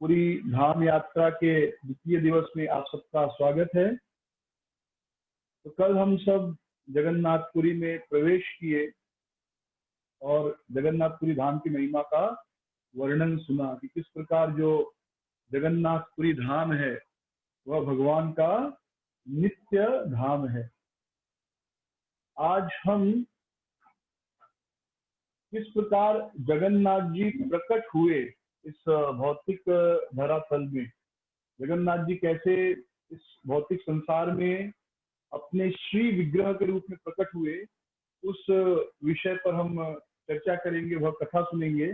पूरी धाम यात्रा के द्वितीय दिवस में आप सबका स्वागत है। तो कल हम सब जगन्नाथपुरी में प्रवेश किए और जगन्नाथपुरी धाम की महिमा का वर्णन सुना कि किस प्रकार जो जगन्नाथपुरी धाम है वह भगवान का नित्य धाम है। आज हम किस प्रकार जगन्नाथ जी प्रकट हुए इस भौतिक धरातल में, जगन्नाथ जी कैसे इस भौतिक संसार में अपने श्री विग्रह के रूप में प्रकट हुए, उस विषय पर हम चर्चा करेंगे, वह कथा सुनेंगे।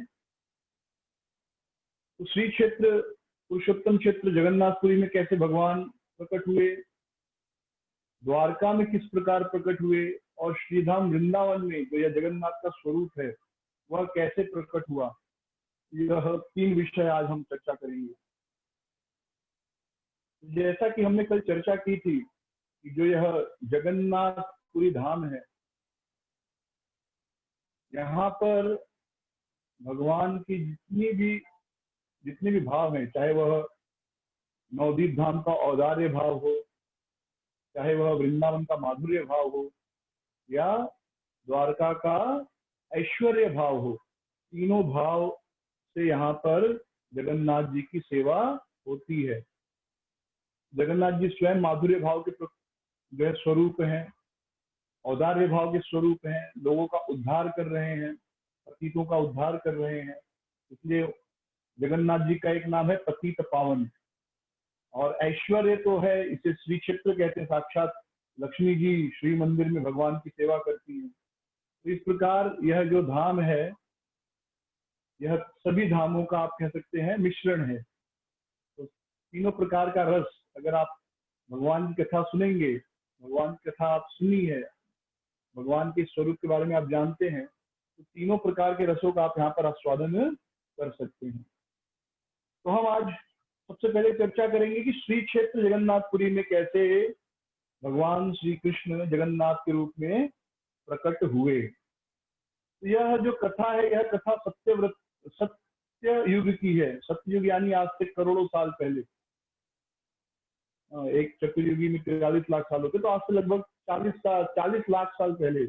तो श्री क्षेत्र पुरुषोत्तम क्षेत्र जगन्नाथपुरी में कैसे भगवान प्रकट हुए, द्वारका में किस प्रकार प्रकट हुए और श्रीधाम वृंदावन में जो यह जगन्नाथ का स्वरूप है वह कैसे प्रकट हुआ, यह 3 विषय आज हम चर्चा करेंगे। जैसा कि हमने कल चर्चा की थी कि जो यह जगन्नाथपुरी धाम है, यहाँ पर भगवान की जितने भी भाव हैं, चाहे वह नवदीप धाम का औदार्य भाव हो, चाहे वह वृंदावन का माधुर्य भाव हो, या द्वारका का ऐश्वर्य भाव हो, तीनों भाव से यहाँ पर जगन्नाथ जी की सेवा होती है। जगन्नाथ जी स्वयं माधुर्य भाव के जो स्वरूप हैं, औदार्य भाव के स्वरूप हैं, लोगों का उद्धार कर रहे हैं, पतितों का उद्धार कर रहे हैं। इसलिए जगन्नाथ जी का एक नाम है पतित पावन। और ऐश्वर्य तो है, इसे श्री क्षेत्र कहते हैं, साक्षात लक्ष्मी जी श्री मंदिर में भगवान की सेवा करती हैं। तो इस प्रकार यह जो धाम है, यह सभी धामों का आप कह सकते हैं मिश्रण है। तो तीनों प्रकार का रस, अगर आप भगवान की कथा सुनेंगे, भगवान की कथा आप सुनी है, भगवान के स्वरूप के बारे में आप जानते हैं, तो तीनों प्रकार के रसों का आप यहाँ पर आस्वादन कर सकते हैं। तो हम आज सबसे पहले चर्चा करेंगे कि श्री क्षेत्र जगन्नाथपुरी में कैसे भगवान श्री कृष्ण जगन्नाथ के रूप में प्रकट हुए। तो यह जो कथा है, यह कथा सत्य युग की है। सत्य युग यानी आज से करोड़ों साल पहले, एक चतुर्युगी में 43 लाख साल होते, तो आज से लगभग 40 लाख साल पहले,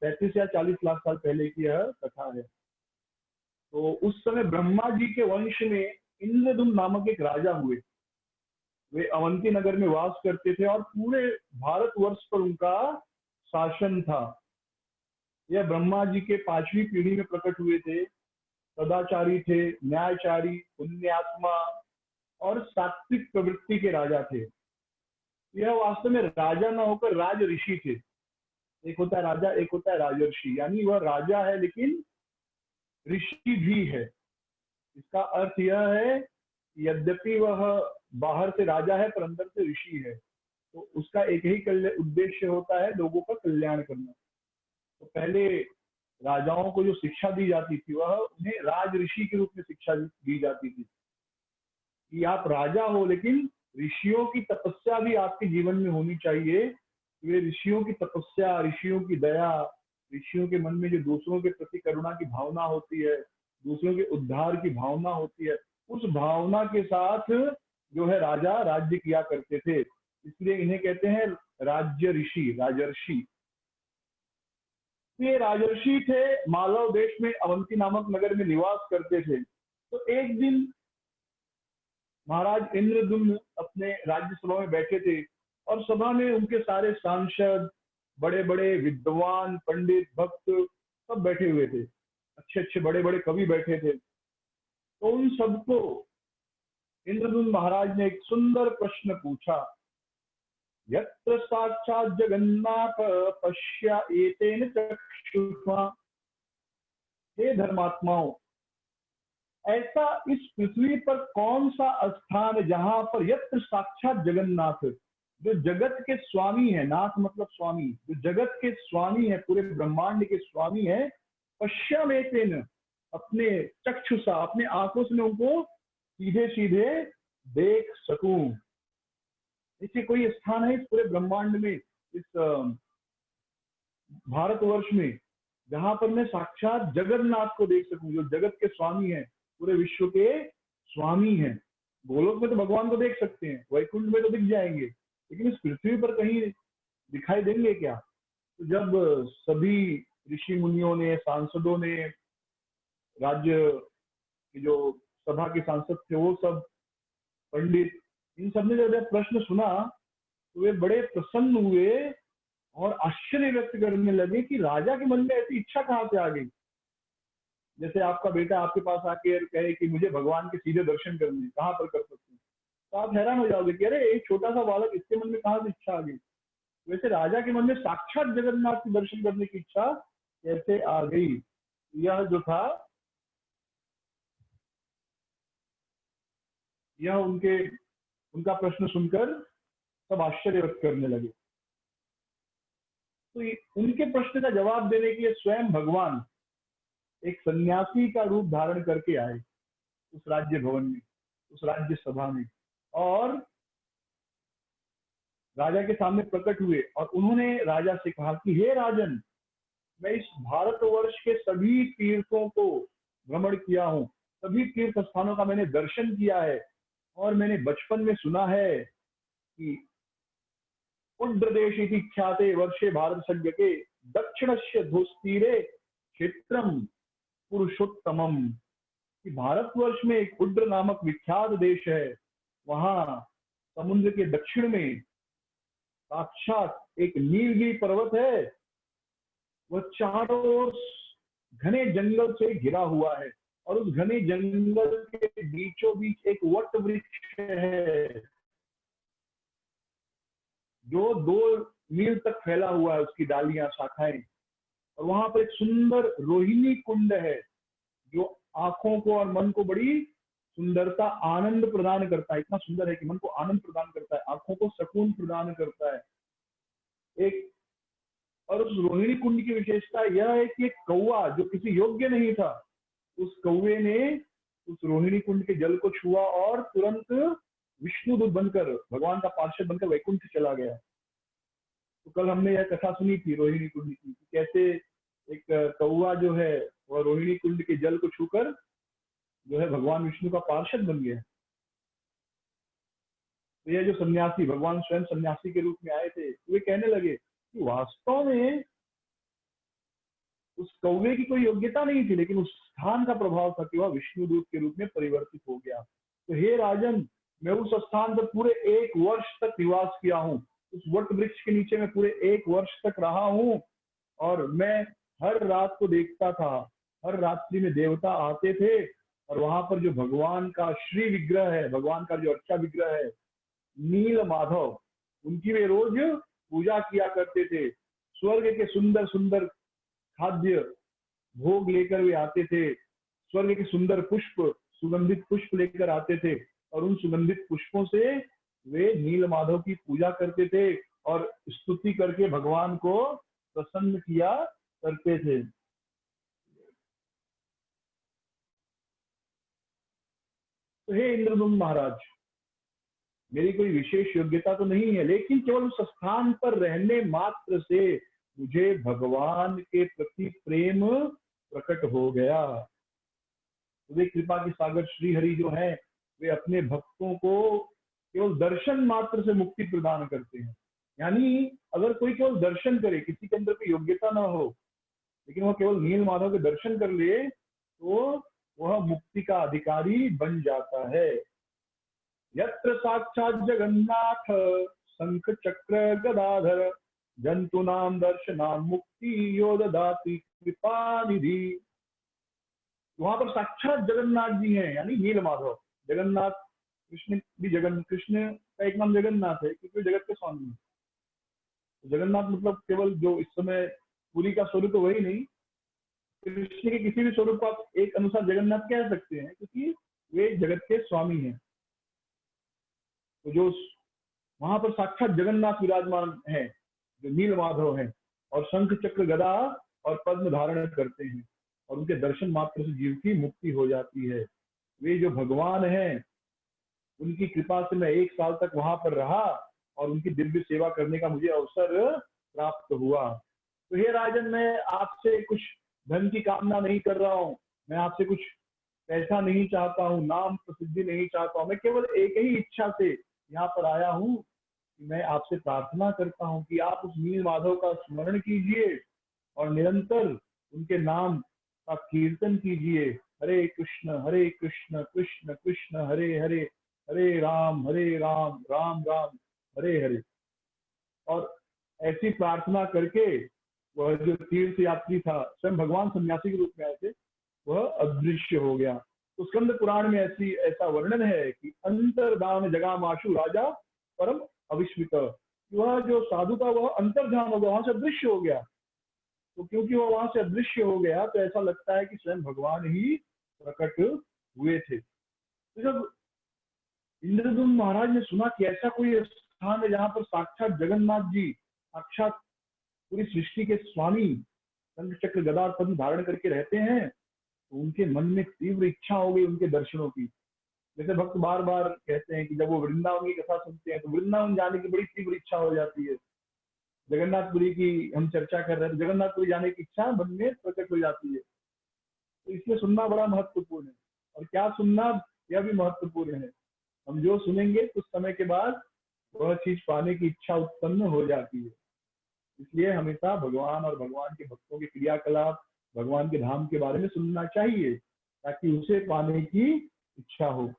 35 या 40 लाख साल पहले की यह कथा है। तो उस समय ब्रह्मा जी के वंश में इंद्रदुम्न नामक एक राजा हुए। वे अवंती नगर में वास करते थे और पूरे भारतवर्ष पर उनका शासन था। यह ब्रह्मा जी के 5वीं पीढ़ी में प्रकट हुए थे। सदाचारी थे, न्यायचारी, पुण्यात्मा और सात्विक प्रवृत्ति के राजा थे। यह वास्तव में राजा न होकर राज ऋषि थे। एक होता है राजा, एक होता है राजर्षि, यानी वह राजा है लेकिन ऋषि भी है। इसका अर्थ यह है कि यद्यपि वह बाहर से राजा है पर अंदर से ऋषि है, तो उसका एक ही उद्देश्य होता है, लोगों का कल्याण करना। तो पहले राजाओं को जो शिक्षा दी जाती थी वह उन्हें राज ऋषि के रूप में शिक्षा दी जाती थी कि आप राजा हो लेकिन ऋषियों की तपस्या भी आपके जीवन में होनी चाहिए। वे ऋषियों की तपस्या, ऋषियों की दया, ऋषियों के मन में जो दूसरों के प्रति करुणा की भावना होती है, दूसरों के उद्धार की भावना होती है, उस भावना के साथ जो है राजा राज्य किया करते थे। इसलिए इन्हें कहते हैं राज्य ऋषि, राजर्षि। ये राजर्षि थे, मालव देश में अवंती नामक नगर में निवास करते थे। तो एक दिन महाराज इंद्रदुम्न अपने राज्य सभा में बैठे थे और सभा में उनके सारे सांसद, बड़े बड़े विद्वान, पंडित, भक्त सब बैठे हुए थे। अच्छे अच्छे बड़े बड़े कवि बैठे थे। तो उन सबको इंद्रदुम्न महाराज ने एक सुंदर प्रश्न पूछा। यत्र साक्षात् जगन्नाथ पश्य एतेन चक्षुषा। हे धर्मात्माओं, ऐसा इस पृथ्वी पर कौन सा स्थान है जहां पर यत्र साक्षात जगन्नाथ, जो जगत के स्वामी है, नाथ मतलब स्वामी, जो जगत के स्वामी है, पूरे ब्रह्मांड के स्वामी है, पश्यमेतेन, अपने चक्षुषा, अपने आंखों से मैं उनको सीधे सीधे देख सकूं। ऐसे कोई स्थान है इस पूरे ब्रह्मांड में, इस भारतवर्ष में, जहां पर मैं साक्षात जगन्नाथ को देख सकूं, जो जगत के स्वामी है, पूरे विश्व के स्वामी हैं। गोलोक में तो भगवान को देख सकते हैं, वैकुंठ में तो दिख जाएंगे, लेकिन इस पृथ्वी पर कहीं दिखाई देंगे क्या? तो जब सभी ऋषि मुनियों ने, सांसदों ने, राज्य की जो सभा के सांसद थे, वो सब पंडित, इन सब ने जब यह प्रश्न सुना तो वे बड़े प्रसन्न हुए और आश्चर्य व्यक्त करने लगे कि राजा के मन में ऐसी इच्छा कहाँ से आ गई। जैसे आपका बेटा आपके पास आके कहे कि मुझे भगवान के सीधे दर्शन करने, कहाँ पर कर सकते हैं, तो आप हैरान हो जाओगे कि अरे एक छोटा सा बालक, इसके मन में कहाँ से इच्छा आ गई। वैसे राजा के मन में साक्षात जगन्नाथ के दर्शन करने की इच्छा कैसे आ गई? यह जो था, यह उनका प्रश्न सुनकर सब आश्चर्य व्यक्त करने लगे। तो उनके प्रश्न का जवाब देने के लिए स्वयं भगवान एक सन्यासी का रूप धारण करके आए उस राज्य भवन में, उस राज्य सभा में, और राजा के सामने प्रकट हुए। और उन्होंने राजा से कहा कि हे राजन, मैं इस भारतवर्ष के सभी तीर्थों को भ्रमण किया हूँ, सभी तीर्थ स्थानों का मैंने दर्शन किया है, और मैंने बचपन में सुना है कि उड्रदेश इति ख्याते वर्षे भारत संज्ञ के दक्षिणस्य धोस्तीरे क्षेत्रम पुरुषोत्तमम, कि भारतवर्ष में एक उड्र नामक विख्यात देश है, वहां समुद्र के दक्षिण में साक्षात एक नीलगिरी पर्वत है, वह चारों ओर घने जंगल से घिरा हुआ है, और उस घने जंगल के बीचों बीच एक वट वृक्ष है जो 2 मील तक फैला हुआ है, उसकी डालियां, शाखाएं। और वहां पर एक सुंदर रोहिणी कुंड है जो आंखों को और मन को बड़ी सुंदरता, आनंद प्रदान करता है। इतना सुंदर है कि मन को आनंद प्रदान करता है, आंखों को सुकून प्रदान करता है। एक और उस रोहिणी कुंड की विशेषता यह है कि एक कौवा जो किसी योग्य नहीं था, उस कौवे ने उस रोहिणी कुंड के जल को छुआ और तुरंत विष्णुदूत बनकर, भगवान का पार्षद बनकर वैकुंठ चला गया। तो कल हमने यह कथा सुनी थी रोहिणी कुंड की, कैसे एक कौवा जो है वह रोहिणी कुंड के जल को छूकर जो है भगवान विष्णु का पार्षद बन गया। तो यह जो सन्यासी, भगवान स्वयं सन्यासी के रूप में आए थे, वे कहने लगे कि वास्तव में उस कौवे की कोई योग्यता नहीं थी, लेकिन उस स्थान का प्रभाव था कि वह विष्णुदूत के रूप में परिवर्तित हो गया। तो हे राजन, मैं उस स्थान पर पूरे 1 वर्ष तक निवास किया हूँ, उस वट वृक्ष के नीचे मैं पूरे 1 वर्ष तक रहा हूँ, और मैं हर रात को देखता था, हर रात्रि में देवता आते थे, और वहां पर जो भगवान का श्री विग्रह है, भगवान का जो अच्छा विग्रह है नील माधव, उनकी वे रोज पूजा किया करते थे। स्वर्ग के सुंदर सुंदर खाद्य भोग लेकर वे आते थे, स्वर्ग के सुंदर पुष्प, सुगंधित पुष्प लेकर आते थे, और उन सुगंधित पुष्पों से वे नील माधव की पूजा करते थे और स्तुति करके भगवान को प्रसन्न किया करते थे। तो हे इंद्रदुम्न महाराज, मेरी कोई विशेष योग्यता तो नहीं है, लेकिन केवल उस स्थान पर रहने मात्र से मुझे भगवान के प्रति प्रेम प्रकट हो गया। तो वे कृपा के सागर श्री हरि जो है, वे अपने भक्तों को केवल दर्शन मात्र से मुक्ति प्रदान करते हैं। यानी अगर कोई केवल दर्शन करे, किसी के अंदर कोई योग्यता ना हो, लेकिन वह केवल नील माधव के दर्शन कर ले, तो वह मुक्ति का अधिकारी बन जाता है। यत्र साक्षात जगन्नाथ शंख चक्र गदाधर जंतुनाम दर्शनाम मुक्ति यो ददाति कृपा निधि। वहां पर साक्षात जगन्नाथ जी हैं, यानी नील माधव। जगन्नाथ कृष्ण भी, कृष्ण का एक नाम जगन्नाथ है क्योंकि जगत के स्वामी है। तो जगन्नाथ मतलब केवल जो इस समय पुरी का स्वरूप तो वही नहीं, कृष्ण के किसी भी स्वरूप को आप एक अनुसार जगन्नाथ कह सकते हैं, क्योंकि वे जगत के स्वामी हैं। तो जो वहां पर साक्षात जगन्नाथ विराजमान है, जो नील माधव है, और शंख चक्र गदा और पद्म धारण करते हैं, और उनके दर्शन मात्र से जीव की मुक्ति हो जाती है। वे जो भगवान हैं, उनकी कृपा से मैं 1 साल तक वहां पर रहा और उनकी दिव्य सेवा करने का मुझे अवसर प्राप्त हुआ। तो हे राजन, मैं आपसे कुछ धन की कामना नहीं कर रहा हूँ, मैं आपसे कुछ पैसा नहीं चाहता हूँ, नाम सिद्धि नहीं चाहता हूँ, मैं केवल एक ही इच्छा से यहाँ पर आया हूँ कि मैं आपसे प्रार्थना करता हूँ कि आप उस नील माधव का स्मरण कीजिए और निरंतर उनके नाम का कीर्तन कीजिए। हरे कृष्ण कृष्ण कृष्ण हरे हरे, हरे राम राम राम हरे हरे। और ऐसी प्रार्थना करके वह जो तीर्थ यात्री था, स्वयं भगवान सन्यासी के रूप में आए थे, वह अदृश्य हो गया। तो स्कंद पुराण में ऐसा वर्णन है कि अंतर्धान जगामाशु राजा परम अविस्मित। वह जो साधु था वह अंतर्धान हो गया, वहां से अदृश्य हो गया। तो क्योंकि वह वहां से अदृश्य हो गया तो ऐसा लगता है कि स्वयं भगवान ही प्रकट हुए थे। तो जब इंद्रदुम्न महाराज ने सुना कि ऐसा कोई स्थान है जहां पर साक्षात जगन्नाथ जी, साक्षात पूरी सृष्टि के स्वामी शंख चक्र गदा और पद्म धारण करके रहते हैं, तो उनके मन में तीव्र इच्छा हो गई उनके दर्शनों की। जैसे भक्त बार बार कहते हैं कि जब वो वृंदावन की कथा सुनते हैं तो वृंदावन जाने की बड़ी तीव्र इच्छा हो जाती है। जगन्नाथपुरी की हम चर्चा कर रहे हैं, जगन्नाथपुरी जाने की इच्छा मन में प्रकट हो जाती है। तो इसलिए सुनना बड़ा महत्वपूर्ण है, और क्या सुनना यह भी महत्वपूर्ण है। हम जो सुनेंगे कुछ समय के बाद वह चीज पाने की इच्छा उत्पन्न हो जाती है। इसलिए हमेशा भगवान और भगवान के भक्तों के क्रियाकलाप, भगवान के धाम के बारे में सुनना चाहिए ताकि उसे पाने की इच्छा हो।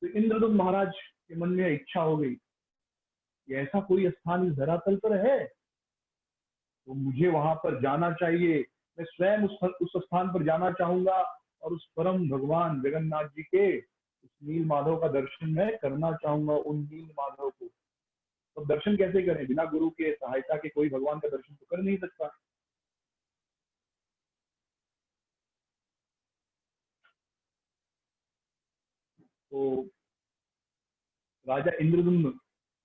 तो इंद्रदुम्न महाराज के मन में इच्छा हो गई कि ऐसा कोई स्थान इस धरातल पर है तो मुझे वहां पर जाना चाहिए। मैं स्वयं उस स्थान पर जाना चाहूंगा और उस परम भगवान जगन्नाथ जी के उस नील माधव का दर्शन मैं करना चाहूंगा, उन नील माधव को। तो दर्शन कैसे करें? बिना गुरु के सहायता के कोई भगवान का दर्शन तो कर नहीं सकता। तो राजा इंद्रदुम्न,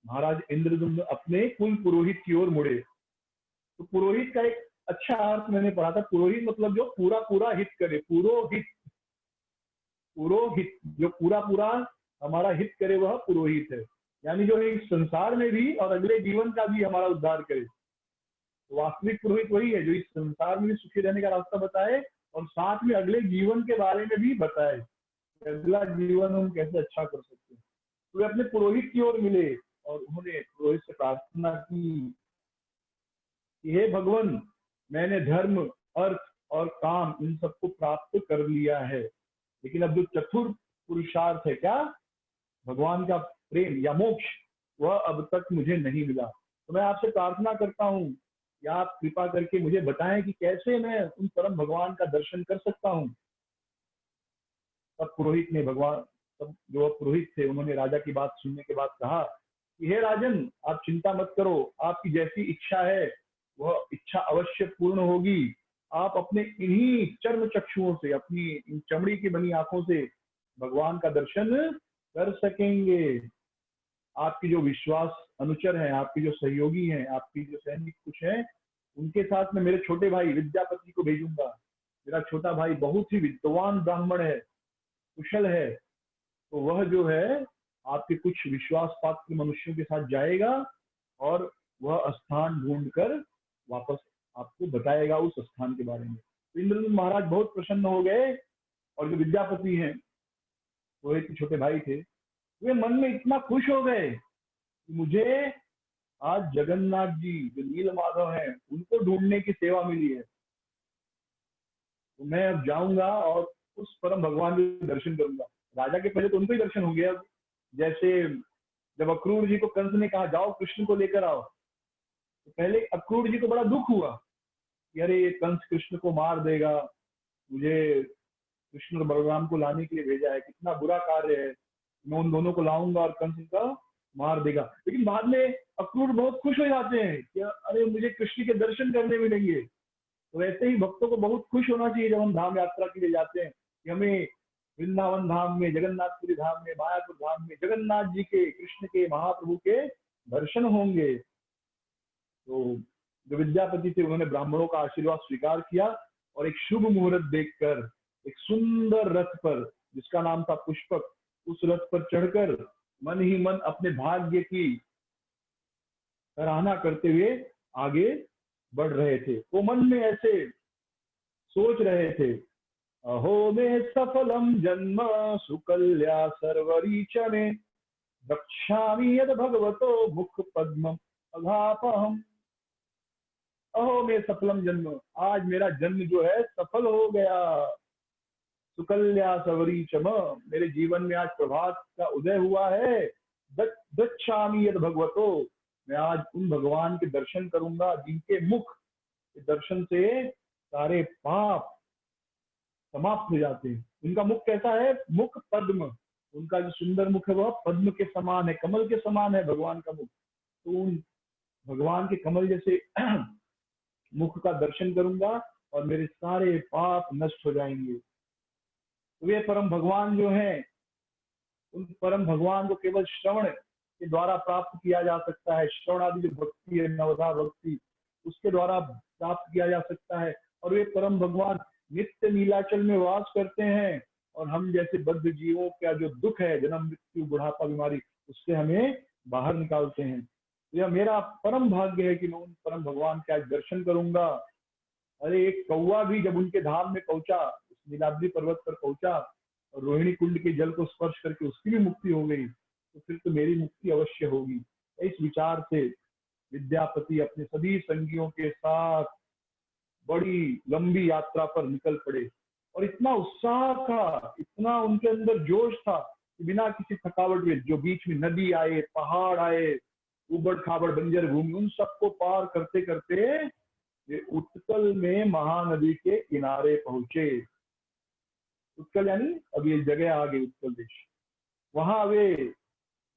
महाराज इंद्रदुम्न अपने कुल पुरोहित की ओर मुड़े। तो पुरोहित का एक अच्छा अर्थ मैंने पढ़ा था, पुरोहित मतलब जो पूरा पूरा हित करे, पुरोहित, पुरोहित जो पूरा पूरा हमारा हित करे वह पुरोहित है। यानी जो इस संसार में भी और अगले जीवन का भी हमारा उद्धार करे। तो वास्तविक पुरोहित वही है जो इस संसार में भी सुखी रहने का रास्ता बताए और साथ में अगले जीवन के बारे में भी बताए, अगला जीवन हम कैसे अच्छा कर सकते हैं। तो वे अपने पुरोहित की ओर मिले और उन्होंने पुरोहित से प्रार्थना की कि हे भगवान, मैंने धर्म, अर्थ और काम इन सबको प्राप्त कर लिया है, लेकिन अब जो चतुर्थ पुरुषार्थ है, क्या, भगवान का प्रेम या मोक्ष, वह अब तक मुझे नहीं मिला। तो मैं आपसे प्रार्थना करता हूँ कि आप कृपा करके मुझे बताएं कि कैसे मैं उन परम भगवान का दर्शन कर सकता हूँ। तब पुरोहित ने भगवान, तब जो पुरोहित थे उन्होंने राजा की बात सुनने के बाद कहा कि हे राजन, आप चिंता मत करो, आपकी जैसी इच्छा है वह इच्छा अवश्य पूर्ण होगी। आप अपने इन्हीं चर्म चक्षुओं से, अपनी इन चमड़ी की बनी आंखों से भगवान का दर्शन कर सकेंगे। आपकी जो विश्वास अनुचर हैं, आपके जो सहयोगी हैं, आपकी जो सैनिक कुछ हैं, उनके साथ में मेरे छोटे भाई विद्यापति को भेजूंगा। मेरा छोटा भाई बहुत ही विद्वान ब्राह्मण है, कुशल है, तो वह जो है आपके कुछ विश्वास पात्र मनुष्यों के साथ जाएगा और वह स्थान ढूंढकर वापस आपको बताएगा उस स्थान के बारे में। तो इंद्रदुम्न महाराज बहुत प्रसन्न हो गए और जो विद्यापति हैं, वो एक छोटे भाई थे, वे मन में इतना खुश हो गए कि मुझे आज जगन्नाथ जी जो नील माधव हैं उनको ढूंढने की सेवा मिली है, तो मैं अब जाऊंगा और उस परम भगवान के दर्शन करूंगा। राजा के पहले तो उनको ही दर्शन हो गया। जैसे जब अक्रूर जी को कंस ने कहा जाओ कृष्ण को लेकर आओ, तो पहले अक्रूर जी को बड़ा दुख हुआ कि अरे ये कंस कृष्ण को मार देगा, मुझे कृष्ण और बलराम को लाने के लिए भेजा है, कितना बुरा कार्य है, मैं उन दोनों को लाऊंगा और कंस उनका मार देगा। लेकिन बाद में अक्रूर बहुत खुश हो जाते हैं कि अरे मुझे कृष्ण के दर्शन करने मिलेंगे। तो वैसे ही भक्तों को बहुत खुश होना चाहिए जब हम धाम यात्रा के लिए जाते हैं कि हमें वृंदावन धाम में, जगन्नाथपुरी धाम में, मायापुर धाम में जगन्नाथ जी के, कृष्ण के, महाप्रभु के दर्शन होंगे। तो जो विद्यापति थे उन्होंने ब्राह्मणों का आशीर्वाद स्वीकार किया और एक शुभ मुहूर्त देखकर एक सुंदर रथ पर, जिसका नाम था पुष्पक, उस रथ पर चढ़कर मन ही मन अपने भाग्य की सराहना करते हुए आगे बढ़ रहे थे। वो मन में ऐसे सोच रहे थे अहो मे सफलम जन्म सुकल्या सर्वरीच मे, रक्षामि यद भगवतो मुख पद्म अघापहम। अहो मे सफलम जन्म, आज मेरा जन्म जो है सफल हो गया। सुकल्या सवरी चम, मेरे जीवन में आज प्रभात का उदय हुआ है। दक्षामी यद भगवतो, मैं आज उन भगवान के दर्शन करूंगा जिनके मुख के दर्शन से सारे पाप समाप्त हो जाते हैं। उनका मुख कैसा है? मुख पद्म, उनका जो सुंदर मुख है वह पद्म के समान है, कमल के समान है भगवान का मुख। तो उन भगवान के कमल जैसे मुख का दर्शन करूंगा और मेरे सारे पाप नष्ट हो जाएंगे। तो वे परम भगवान जो हैं, उन परम भगवान को केवल श्रवण के द्वारा प्राप्त किया जा सकता है। श्रवण आदि जो भक्ति है, नवधा भक्ति, उसके द्वारा प्राप्त किया जा सकता है। और वे परम भगवान नित्य नीलाचल में वास करते हैं और हम जैसे बद्ध जीवों का जो दुख है, जन्म मृत्यु बुढ़ापा बीमारी, उससे हमें बाहर निकालते हैं। यह मेरा परम भाग्य है कि मैं उन परम भगवान के आज दर्शन करूंगा। अरे एक कौवा भी जब उनके धाम में पहुंचा, उस नीलाद्री पर्वत पर पहुंचा और रोहिणी कुंड के जल को स्पर्श करके उसकी भी मुक्ति हो गई, तो फिर तो मेरी मुक्ति अवश्य होगी। इस विचार से विद्यापति अपने सभी संगियों के साथ बड़ी लंबी यात्रा पर निकल पड़े। और इतना उत्साह था, इतना उनके अंदर जोश था कि बिना किसी थकावट के, जो बीच में नदी आए, पहाड़ आए, उबड़ खाबड़ बंजर भूमि, उन सबको पार करते करते ये उत्कल में महानदी के किनारे पहुंचे। उत्कल यानी अब ये जगह आ गई उत्कल देश। वहां वे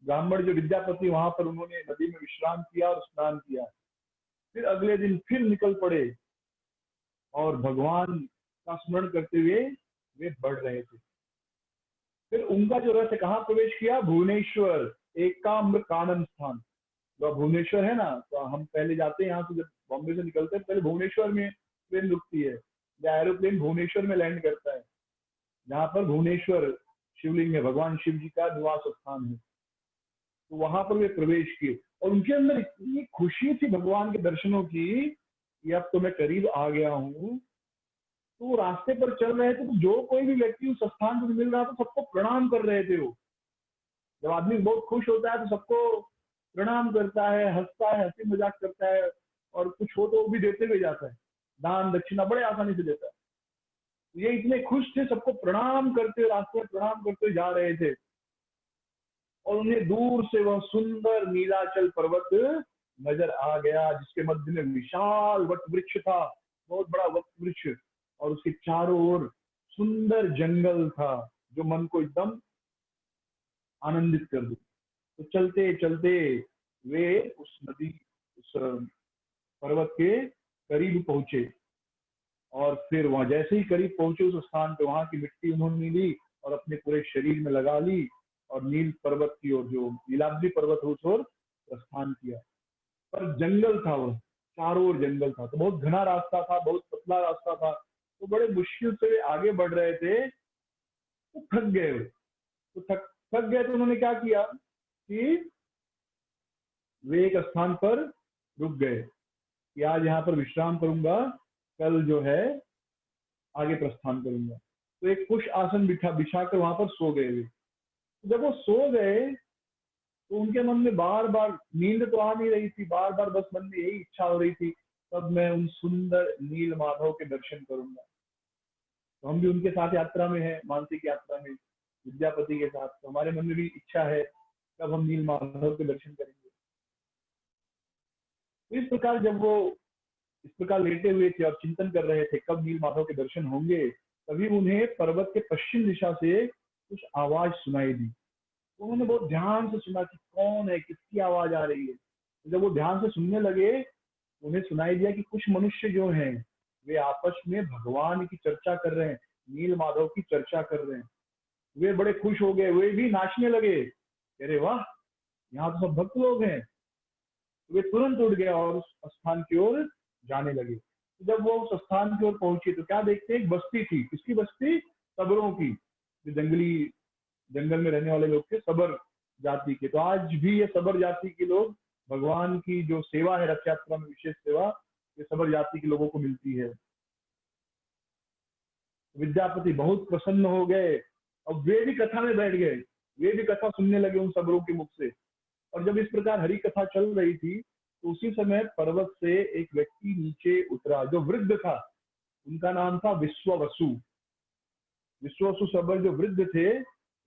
ब्राह्मण जो विद्यापति, वहां पर उन्होंने नदी में विश्राम किया और स्नान किया। फिर अगले दिन फिर निकल पड़े और भगवान का स्मरण करते हुए वे बढ़ रहे थे। फिर उनका जो रथ कहाँ प्रवेश किया? भुवनेश्वर, एकाम्र कानन स्थान। जो भुवनेश्वर है ना, तो हम पहले जाते हैं यहाँ से, जब बॉम्बे से निकलते हैं पहले भुवनेश्वर में ट्रेन रुकती है, या एरोप्लेन भुवनेश्वर में लैंड करता है, जहाँ पर भुवनेश्वर शिवलिंग है, भगवान शिव जी का निवास स्थान है। तो वहां पर वे प्रवेश किए और उनके अंदर इतनी खुशी थी भगवान के दर्शनों की कि अब तो मैं करीब आ गया हूँ। तो वो रास्ते पर चल रहे थे, तो जो कोई भी व्यक्ति उस स्थान पर मिल रहा था सबको प्रणाम कर रहे थे। वो जब आदमी बहुत खुश होता है तो सबको प्रणाम करता है, हंसता है, हंसी मजाक करता है, और कुछ हो तो वो भी देते हुए जाता है, दान दक्षिणा बड़े आसानी से देता है। तो ये इतने खुश थे, सबको प्रणाम करते हुए, रास्ते में प्रणाम करते हुए जा रहे थे। और उन्हें दूर से वह सुंदर नीलाचल पर्वत नजर आ गया, जिसके मध्य में विशाल वट वृक्ष था, बहुत बड़ा वट वृक्ष, और उसके चारों ओर सुंदर जंगल था जो मन को एकदम आनंदित कर दे। तो चलते चलते वे उस नदी, उस पर्वत के करीब पहुंचे। और फिर वहां जैसे ही करीब पहुंचे उस स्थान पे, वहां की मिट्टी उन्होंने ली और अपने पूरे शरीर में लगा ली और नील पर्वत की ओर, जो नीलाद्री पर्वत है, उस ओर प्रस्थान किया। पर जंगल था, वह चारों ओर जंगल था, तो बहुत घना रास्ता था, बहुत पतला रास्ता था, तो बड़े मुश्किल से वे आगे बढ़ रहे थे। तो थक गए वो। तो थक थक गए तो उन्होंने क्या किया कि वे एक स्थान पर रुक गए कि आज यहाँ पर विश्राम करूंगा, कल जो है आगे प्रस्थान करूंगा। तो एक कुश आसन बिछाकर वहां पर सो गए वे। तो जब वो सो गए तो उनके मन में बार बार, नींद तो आ नहीं रही थी, बार बार बस मन में यही इच्छा हो रही थी, तब मैं उन सुंदर नील माधव के दर्शन करूंगा। तो हम भी उनके साथ यात्रा में है, मानसिक यात्रा में विद्यापति के साथ, तो हमारे मन में भी इच्छा है कब हम नील माधव के दर्शन करेंगे। तो इस प्रकार जब वो इस प्रकार लेटे हुए थे और चिंतन कर रहे थे कब नील माधव के दर्शन होंगे, तभी उन्हें पर्वत के पश्चिम दिशा से कुछ आवाज सुनाई दी। तो उन्होंने बहुत ध्यान से सुना कि कौन है, किसकी आवाज आ रही है। तो जब वो ध्यान से सुनने लगे, उन्हें सुनाई दिया कि कुछ मनुष्य जो हैं वे आपस में भगवान की चर्चा कर रहे हैं, नील माधव की चर्चा कर रहे हैं। वे बड़े खुश हो गए, वे भी नाचने लगे, अरे वाह, यहाँ तो सब भक्त लोग हैं। तो वे तुरंत उठ गए और उस स्थान की ओर जाने लगे। तो जब वो उस स्थान की ओर पहुंचे तो क्या देखते हैं, एक बस्ती थी। किसकी बस्ती? सबरों की, जो जंगल में रहने वाले लोग थे, सबर जाति के। तो आज भी ये सबर जाति के लोग, भगवान की जो सेवा है, रथ यात्रा में विशेष सेवा, ये सबर जाति के लोगों को मिलती है। विद्यापति बहुत प्रसन्न हो गए और वे भी कथा में बैठ गए। वे भी कथा सुनने लगे उन सबरों के मुख से। और जब इस प्रकार हरि कथा चल रही थी तो उसी समय पर्वत से एक व्यक्ति नीचे उतरा जो वृद्ध था। उनका नाम था विश्ववसु। विश्ववसु सबर जो वृद्ध थे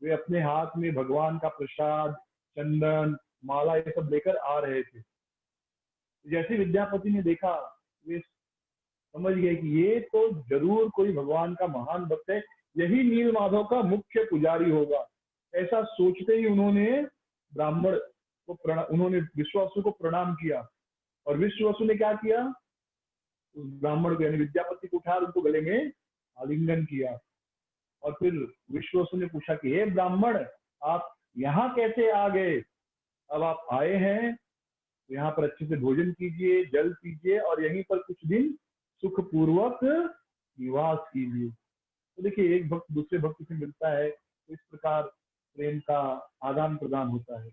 वे अपने हाथ में भगवान का प्रसाद, चंदन, माला ये सब लेकर आ रहे थे। जैसे विद्यापति ने देखा वे समझ गए कि ये तो जरूर कोई भगवान का महान भक्त है, यही नील माधव का मुख्य पुजारी होगा। ऐसा सोचते ही उन्होंने ब्राह्मण को उन्होंने विश्वासु को प्रणाम किया। और विश्वासु ने क्या किया, उस ब्राह्मण को यानी विद्यापति को उठा उनको गले में आलिंगन किया। और फिर विश्वासु ने पूछा कि हे ब्राह्मण, आप यहाँ कैसे आ गए? अब आप आए हैं तो यहाँ पर अच्छे से भोजन कीजिए, जल पीजिए और यहीं पर कुछ दिन सुखपूर्वक निवास कीजिए। तो देखिए, एक भक्त दूसरे भक्त से मिलता है तो इस प्रकार प्रेम का आदान प्रदान होता है।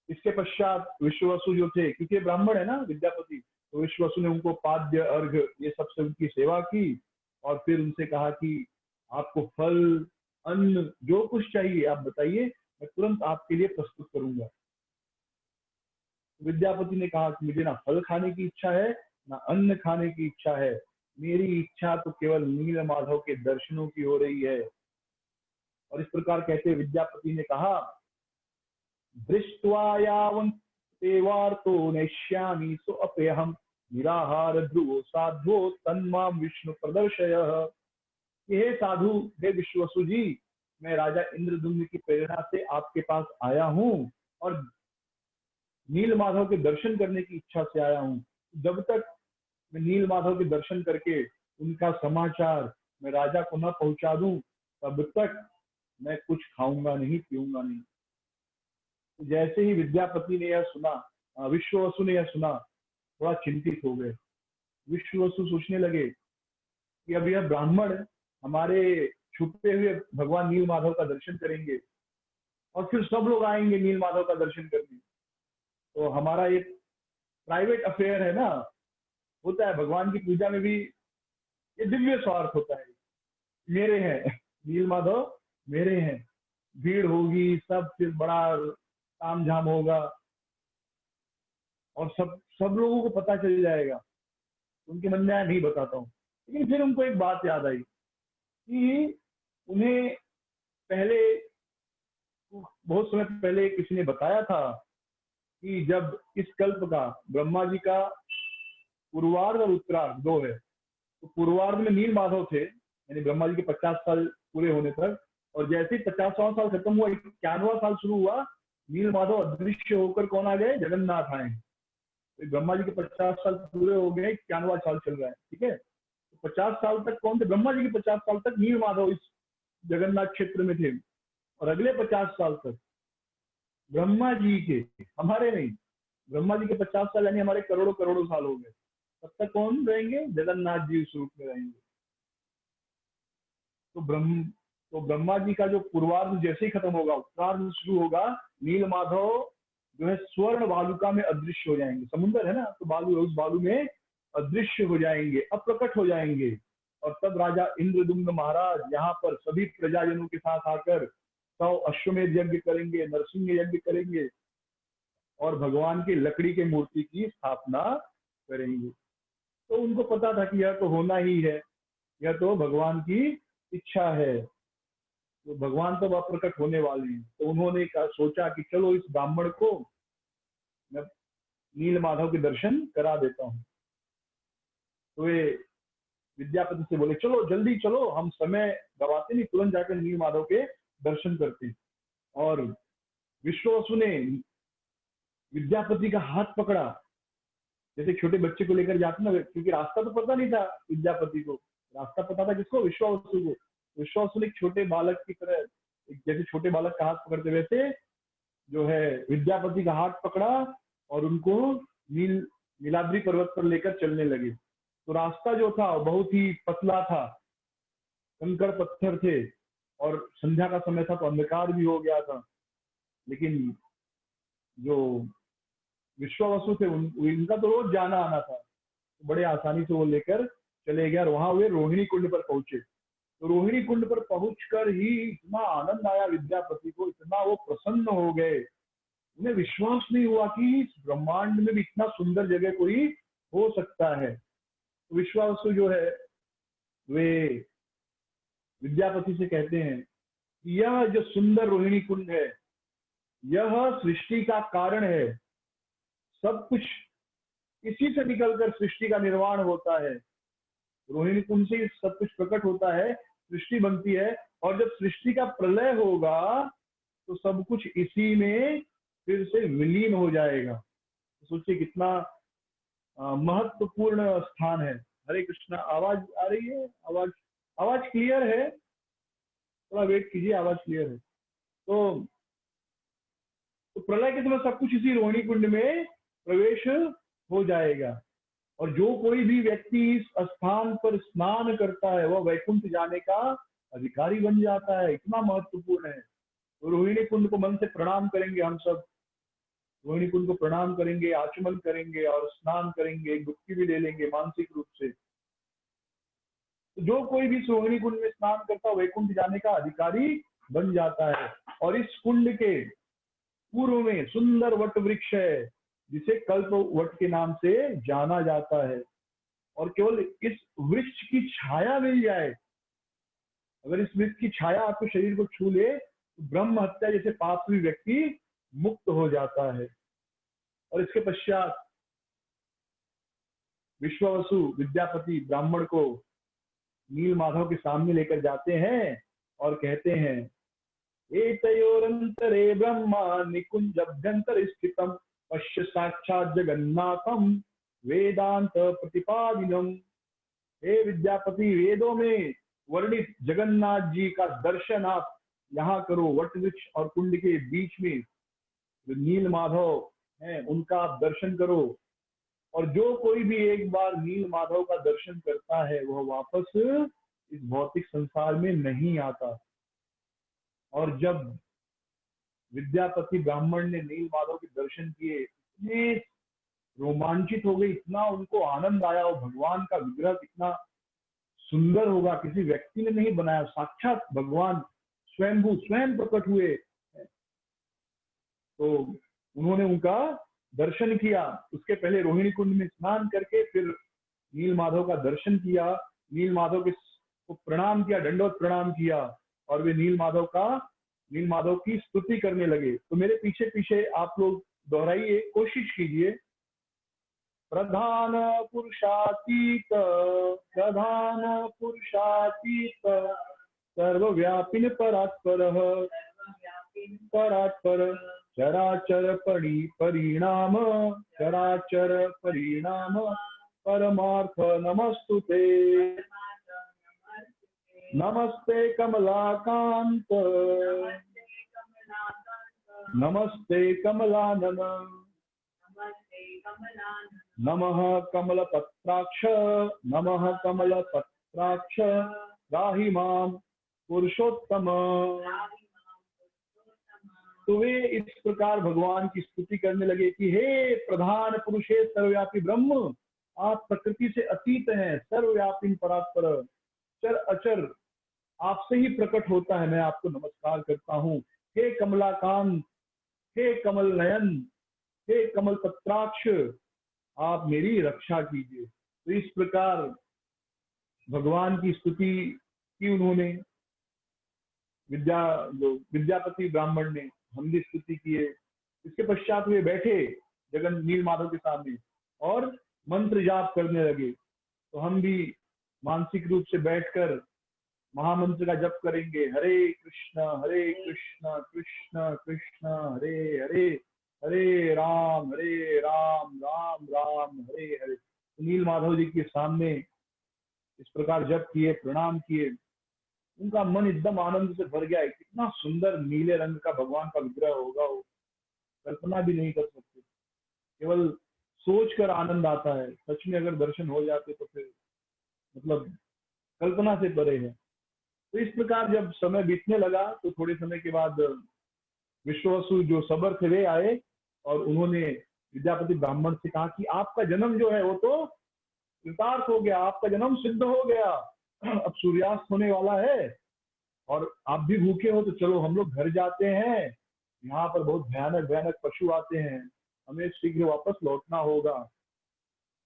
इसके पश्चात विश्ववसु जो थे, क्योंकि ब्राह्मण है ना विद्यापति, तो विश्ववसु ने उनको पाद्य, अर्घ ये सबसे उनकी सेवा की और फिर उनसे कहा कि आपको फल, अन्न जो कुछ चाहिए आप बताइए, मैं तुरंत आपके लिए प्रस्तुत करूंगा। विद्यापति ने कहा कि मुझे ना फल खाने की इच्छा है ना अन्न खाने की इच्छा है, मेरी इच्छा तो केवल नील माधव के दर्शनों की हो रही है। और इस प्रकार कहते विद्यापति ने कहा, दृष्ट्वा यावन्त ते वार्तो नश्यामि सो अप्यहम निराहार ध्रुवो साध्वो तन्माम विष्णु प्रदर्शय। हे साधु, हे विश्ववसु जी, मैं राजा इंद्रद्युम्न की प्रेरणा से आपके पास आया हूँ और नील माधव के दर्शन करने की इच्छा से आया हूँ। जब तक मैं नील माधव के दर्शन करके उनका समाचार मैं राजा को न पहुंचा दूं तब तक मैं कुछ खाऊंगा नहीं, पीऊंगा नहीं। तो जैसे ही विद्यापति ने यह सुना, विश्ववसु ने यह सुना, थोड़ा चिंतित हो गए। विश्ववसु सोचने लगे कि अब यह ब्राह्मण हमारे छुपे हुए भगवान नील माधव का दर्शन करेंगे और फिर सब लोग आएंगे नील माधव का दर्शन करने, तो हमारा ये प्राइवेट अफेयर है ना। होता है भगवान की पूजा में भी ये दिव्य स्वार्थ होता है, मेरे हैं नील माधव, मेरे हैं। भीड़ होगी, सब फिर बड़ा ताम झाम होगा और सब सब लोगों को पता चल जाएगा। उनके मन में आया नहीं बताता हूँ। लेकिन फिर उनको एक बात याद आई कि उन्हें पहले, बहुत समय पहले किसी ने बताया था कि जब इस कल्प का, ब्रह्मा जी का पूर्वार्ध और उत्तरार्ध दो है, तो पूर्वार्ध में नील माधव थे, यानी ब्रह्मा जी के 50 साल पूरे होने तक, और जैसे ही 50वां साल खत्म हुआ, 51वां साल शुरू हुआ, नील माधव अदृश्य होकर कौन आ गए? जगन्नाथ आए। तो ब्रह्मा जी के 50 साल पूरे हो गए, 51वां साल चल रहा है, ठीक है। तो 50 साल तक कौन थे? ब्रह्मा जी के 50 साल तक नील माधव इस जगन्नाथ क्षेत्र में थे, और अगले 50 साल तक ब्रह्मा जी के, हमारे नहीं, ब्रह्मा जी के 50 साल यानी हमारे करोड़ों करोड़ों साल हो गए, तब तक कौन रहेंगे? जगन्नाथ जी उस रूप में रहेंगे। तो ब्रह्मा जी का जो पूर्वार्ध जैसे ही खत्म होगा, उत्तरार्ध शुरू होगा, नील माधव जो है स्वर्ण बालुका में अदृश्य हो जाएंगे। समुद्र है ना, तो बालू, उस बालू में अदृश्य हो जाएंगे, अप्रकट हो जाएंगे। और तब राजा इंद्रद्युम्न महाराज यहाँ पर सभी प्रजाजनों के साथ आकर 100 अश्वमेध यज्ञ करेंगे, नरसिंह यज्ञ करेंगे और भगवान की लकड़ी के मूर्ति की स्थापना करेंगे। तो उनको पता था कि यह तो होना ही है, यह तो भगवान की इच्छा है, तो भगवान तो अप्रकट होने वाले हैं। तो उन्होंने सोचा कि चलो इस ब्राह्मण को मैं नील माधव के दर्शन करा देता हूँ। तो वे विद्यापति से बोले, चलो जल्दी चलो, हम समय गवाते नहीं, तुरंत जाकर नील माधव के दर्शन करते। और विश्ववसु ने विद्यापति का हाथ पकड़ा, जैसे छोटे बच्चे को लेकर जाते ना, क्योंकि रास्ता तो पता नहीं था विद्यापति को, रास्ता पता था किसको? विश्ववसु को। विश्ववसु ने छोटे बालक की तरह, जैसे छोटे बालक का हाथ पकड़ते वैसे जो है विद्यापति का हाथ पकड़ा और उनको नीलाद्रि पर्वत पर लेकर चलने लगे। तो रास्ता जो था बहुत ही पतला था, कंकड़ पत्थर थे और संध्या का समय था तो अंधकार भी हो गया था। लेकिन जो विश्ववसु थे इनका तो रोज जाना आना था, तो बड़े आसानी से वो लेकर चले गए और वहां वे रोहिणी कुंड पर पहुंचे। तो रोहिणी कुंड पर पहुंचकर ही इतना आनंद आया विद्यापति को, इतना वो प्रसन्न हो गए, उन्हें विश्वास नहीं हुआ कि इस ब्रह्मांड में भी इतना सुंदर जगह कोई हो सकता है। तो विश्वावसु जो है वे विद्यापति से कहते हैं कि यह जो सुंदर रोहिणी कुंड है यह सृष्टि का कारण है, सब कुछ इसी से निकलकर सृष्टि का निर्माण होता है। रोहिणी कुंड से सब कुछ प्रकट होता है, सृष्टि बनती है, और जब सृष्टि का प्रलय होगा तो सब कुछ इसी में फिर से विलीन हो जाएगा। तो सोचिए कितना महत्वपूर्ण स्थान है। हरे कृष्णा। आवाज आ रही है? आवाज आवाज क्लियर है? थोड़ा वेट कीजिए, आवाज क्लियर है। तो प्रलय के समय सब कुछ इसी रोहिणी कुंड में प्रवेश हो जाएगा, और जो कोई भी व्यक्ति इस स्थान पर स्नान करता है वह वैकुंठ जाने का अधिकारी बन जाता है। इतना महत्वपूर्ण है। तो रोहिणी कुंड को मन से प्रणाम करेंगे हम सब, रोहिणी कुंड को प्रणाम करेंगे, आचमन करेंगे और स्नान करेंगे, डुबकी भी ले लेंगे मानसिक रूप से। तो जो कोई भी रोहिणी कुंड में स्नान करता है वैकुंठ जाने का अधिकारी बन जाता है। और इस कुंड के पूर्व में सुंदर वट वृक्ष है जिसे कल्प वट के नाम से जाना जाता है। और केवल इस वृक्ष की छाया मिल जाए, अगर इस वृक्ष की छाया आपके शरीर को छू ले तो ब्रह्म हत्या जैसे पाप हुई व्यक्ति मुक्त हो जाता है। और इसके पश्चात विश्वावसु विद्यापति ब्राह्मण को नील माधव के सामने लेकर जाते हैं और कहते हैं, एतयोरंतरे ब्रह्मा निकुंजभ्यंतर स्थितम पश्य साक्षात जगन्नाथम वेदांत प्रतिपादिनम। हे विद्यापति, वेदों में वर्णित जगन्नाथ जी का दर्शन आप यहाँ करो। वट वृक्ष और कुंड के बीच में जो नील माधव हैं उनका आप दर्शन करो। और जो कोई भी एक बार नील माधव का दर्शन करता है वह वापस इस भौतिक संसार में नहीं आता। और जब विद्यापति ब्राह्मण ने नील माधव के दर्शन किए, इतने रोमांचित हो गए, इतना उनको आनंद आया। और भगवान का विग्रह कितना सुंदर होगा, किसी व्यक्ति ने नहीं बनाया, साक्षात भगवान स्वयंभू स्वयं प्रकट हुए। तो उन्होंने उनका दर्शन किया। उसके पहले रोहिणी कुंड में स्नान करके फिर नील माधव का दर्शन किया, नील माधव को प्रणाम किया, दंडवत प्रणाम किया, और वे नील माधव की स्तुति करने लगे। तो मेरे पीछे पीछे आप लोग दोहराइए, कोशिश कीजिए। प्रधान पुरुषातीत सर्वव्यापिन परात्पर चराचर परिणाम परमार्थ नमस्तुते। नमस्ते कमलाकांत नमस्ते कमलानन नमः कमलपत्राक्ष राहि मां पुरुषोत्तम। तो वे इस प्रकार भगवान की स्तुति करने लगे कि हे प्रधान पुरुष, हे सर्वव्यापी ब्रह्म, आप प्रकृति से अतीत हैं, सर्वव्यापी परात्पर, चर अचर आपसे ही प्रकट होता है। मैं आपको नमस्कार करता हूँ। हे कमलाकांत, हे कमल नयन, हे कमल पत्राक्ष, आप मेरी रक्षा कीजिए। तो इस प्रकार भगवान की स्तुति की उन्होंने, विद्यापति ब्राह्मण ने, हम भी स्तुति किए। इसके पश्चात वे बैठे जगन नील माधव के सामने और मंत्र जाप करने लगे। तो हम भी मानसिक रूप से बैठकर महामंत्र का जप करेंगे। हरे कृष्ण कृष्ण कृष्ण हरे हरे, हरे राम राम राम हरे हरे। नील माधव जी के सामने इस प्रकार जप किए, प्रणाम किए। उनका मन एकदम आनंद से भर गया है। कितना सुंदर नीले रंग का भगवान का विग्रह होगा, वो कल्पना भी नहीं कर सकते। केवल सोच कर आनंद आता है। सच में अगर दर्शन हो जाते तो फिर मतलब कल्पना से परे है। तो इस प्रकार जब समय बीतने लगा तो थोड़े समय के बाद विश्वावसु जो सबर थे वे आए और उन्होंने विद्यापति ब्राह्मण से कहा कि आपका जन्म जो है वो तो कृतार्थ हो गया, आपका जन्म सिद्ध हो गया, अब सूर्यास्त होने वाला है और आप भी भूखे हो, तो चलो हम लोग घर जाते हैं, यहाँ पर बहुत भयानक भयानक पशु आते हैं, हमें शीघ्र वापस लौटना होगा।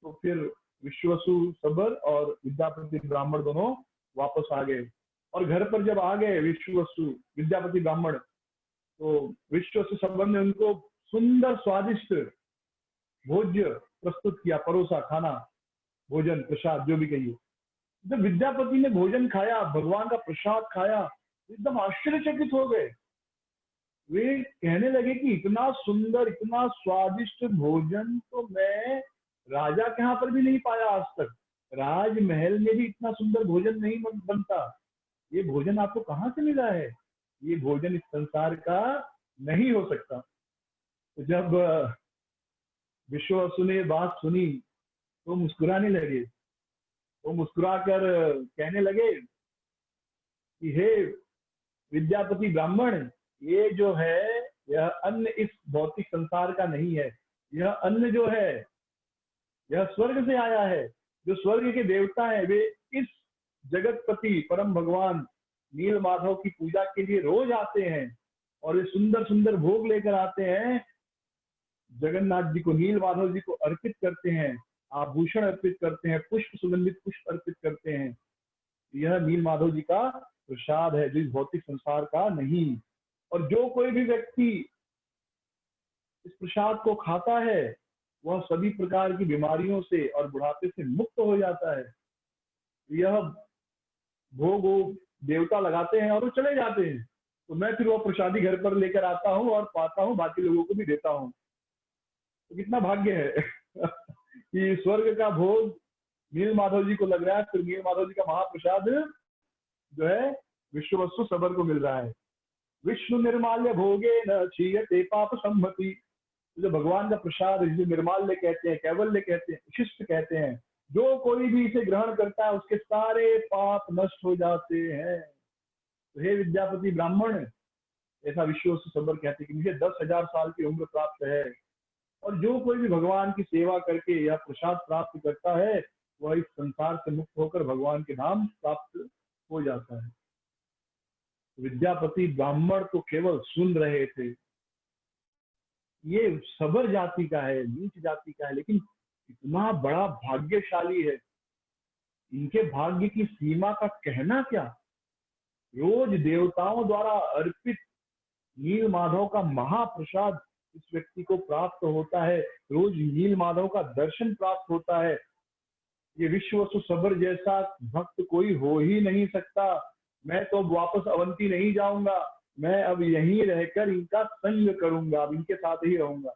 तो फिर विश्ववसु सबर और विद्यापति ब्राह्मण दोनों वापस आ गए। और घर पर जब आ गए विश्ववसु विद्यापति ब्राह्मण, तो विश्ववसु सबर ने उनको सुंदर स्वादिष्ट भोज्य प्रस्तुत किया, परोसा, खाना, भोजन, प्रसाद, जो भी कहिए। जब विद्यापति ने भोजन खाया, भगवान का प्रसाद खाया, एकदम आश्चर्यचकित हो गए। वे कहने लगे कि इतना सुंदर, इतना स्वादिष्ट भोजन तो मैं राजा के यहाँ पर भी नहीं पाया आज तक। राजमहल में भी इतना सुंदर भोजन नहीं बनता। ये भोजन आपको कहाँ से मिला है? ये भोजन इस संसार का नहीं हो सकता। तो जब विश्ववसु ने बात सुनी तो मुस्कुराने लगे। तो मुस्कुराकर कहने लगे कि हे विद्यापति ब्राह्मण, ये जो है यह अन्न इस भौतिक संसार का नहीं है। यह अन्न जो है यह स्वर्ग से आया है। जो स्वर्ग के देवता हैं वे इस जगतपति परम भगवान नील माधव की पूजा के लिए रोज आते हैं और वे सुंदर सुंदर भोग लेकर आते हैं, जगन्नाथ जी को, नील माधव जी को अर्पित करते हैं, आभूषण अर्पित करते हैं, पुष्प, सुगंधित पुष्प अर्पित करते हैं। यह नील माधव जी का प्रसाद है, जो इस भौतिक संसार का नहीं। और जो कोई भी व्यक्ति इस प्रसाद को खाता है वह सभी प्रकार की बीमारियों से और बुढ़ापे से मुक्त हो जाता है। यह भोग देवता लगाते हैं और वो चले जाते हैं, तो मैं फिर वो प्रसादी घर पर लेकर आता हूँ और पाता हूँ, बाकी लोगों को भी देता हूँ। तो कितना भाग्य है कि स्वर्ग का भोग नील माधव जी को लग रहा है, फिर नील माधव जी का महाप्रसाद जो है विश्ववसु सबर को मिल रहा है। विष्णु निर्माल्य भोगे न क्षीयते पाप सम्मति। जो भगवान का प्रसाद, जिसे निर्माल्य कहते हैं, कैवल्य कहते हैं, शिष्ट कहते हैं, जो कोई भी इसे ग्रहण करता है उसके सारे पाप नष्ट हो जाते हैं। तो हे विद्यापति ब्राह्मण, ऐसा विश्ववसु सबर कहते हैं कि मुझे 10,000 साल की उम्र प्राप्त है, और जो कोई भी भगवान की सेवा करके यह प्रसाद प्राप्त करता है वह इस संसार से मुक्त होकर भगवान के नाम प्राप्त हो जाता है। विद्यापति ब्राह्मण तो केवल सुन रहे थे, ये सबर जाति का है, नीच जाति का है, लेकिन इतना बड़ा भाग्यशाली है, इनके भाग्य की सीमा का कहना क्या। रोज देवताओं द्वारा अर्पित नील माधव का महाप्रसाद इस व्यक्ति को प्राप्त होता है, रोज नील माधव का दर्शन प्राप्त होता है। ये विश्ववसु सबर जैसा भक्त कोई हो ही नहीं सकता। मैं तो वापस अवंती नहीं जाऊंगा, मैं अब यहीं रहकर इनका संग करूंगा, अब इनके साथ ही रहूंगा,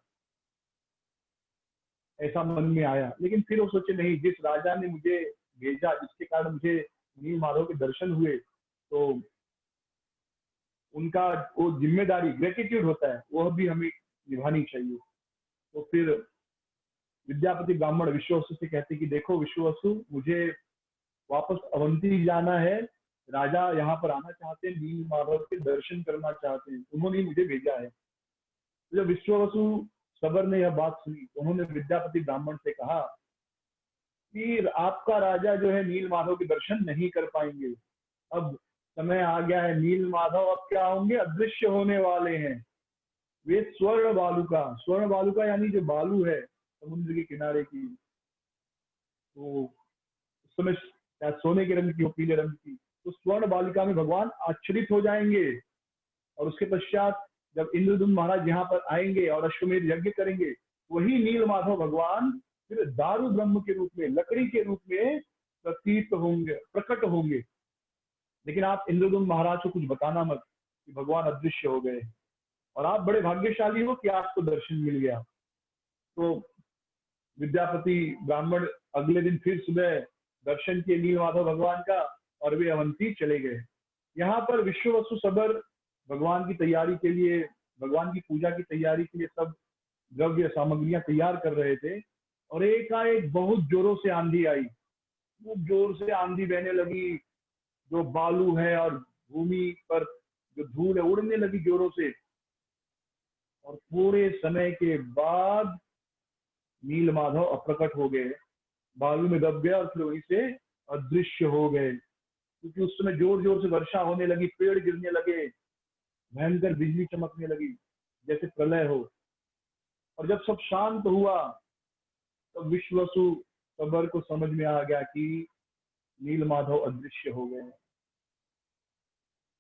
ऐसा मन में आया। लेकिन फिर वो सोचे नहीं, जिस राजा ने मुझे भेजा, जिसके कारण मुझे नील माधव के दर्शन हुए, तो उनका वो जिम्मेदारी, ग्रेटिट्यूड होता है, वह भी हमें निभानी चाहिए। तो फिर विद्यापति ब्राह्मण विश्ववसु से कहते कि देखो विश्ववसु, मुझे वापस अवंती जाना है, राजा यहाँ पर आना चाहते हैं, नील माधव के दर्शन करना चाहते हैं, उन्होंने मुझे भेजा है। तो जब विश्ववसु सबर ने यह बात सुनी तो उन्होंने विद्यापति ब्राह्मण से कहा कि आपका राजा जो है नील माधव के दर्शन नहीं कर पाएंगे, अब समय आ गया है, नील माधव अब क्या होंगे, अदृश्य होने वाले हैं। वे स्वर्ण बालुका यानी जो बालू है समुद्र के किनारे की, तो उस समय शायद सोने के रंग की हो, पीले रंग की, तो स्वर्ण बालिका में भगवान आच्छादित हो जाएंगे। और उसके पश्चात जब इंद्रदुम्न महाराज यहाँ पर आएंगे और अश्वमेध यज्ञ करेंगे, वही नील माधव भगवान फिर दारू ब्रह्म के रूप में, लकड़ी के रूप में प्रतीत होंगे, प्रकट होंगे। लेकिन आप इंद्रदुम्न महाराज को कुछ बताना मत कि भगवान अदृश्य हो गए, और आप बड़े भाग्यशाली हो कि आपको दर्शन मिल गया। तो विद्यापति ब्राह्मण अगले दिन फिर सुबह दर्शन के नील माधव भगवान का, और वे अवंती चले गए। यहाँ पर विश्ववसु सबर भगवान की तैयारी के लिए, भगवान की पूजा की तैयारी के लिए सब द्रव्य सामग्रियां तैयार कर रहे थे, और एकाएक बहुत जोरों से आंधी आई, खूब जोर से आंधी बहने लगी, जो बालू है और भूमि पर जो धूल है उड़ने लगी जोरों से। और थोड़े समय के बाद नील माधव अप्रकट हो गए, बालू में दब गया और फिर वहीं से अदृश्य हो गए। क्योंकि उस समय जोर जोर से वर्षा होने लगी, पेड़ गिरने लगे, भयंकर बिजली चमकने लगी, जैसे प्रलय हो। और जब सब शांत हुआ तब विश्वसु सबर को समझ में आ गया कि नील माधव अदृश्य हो गए।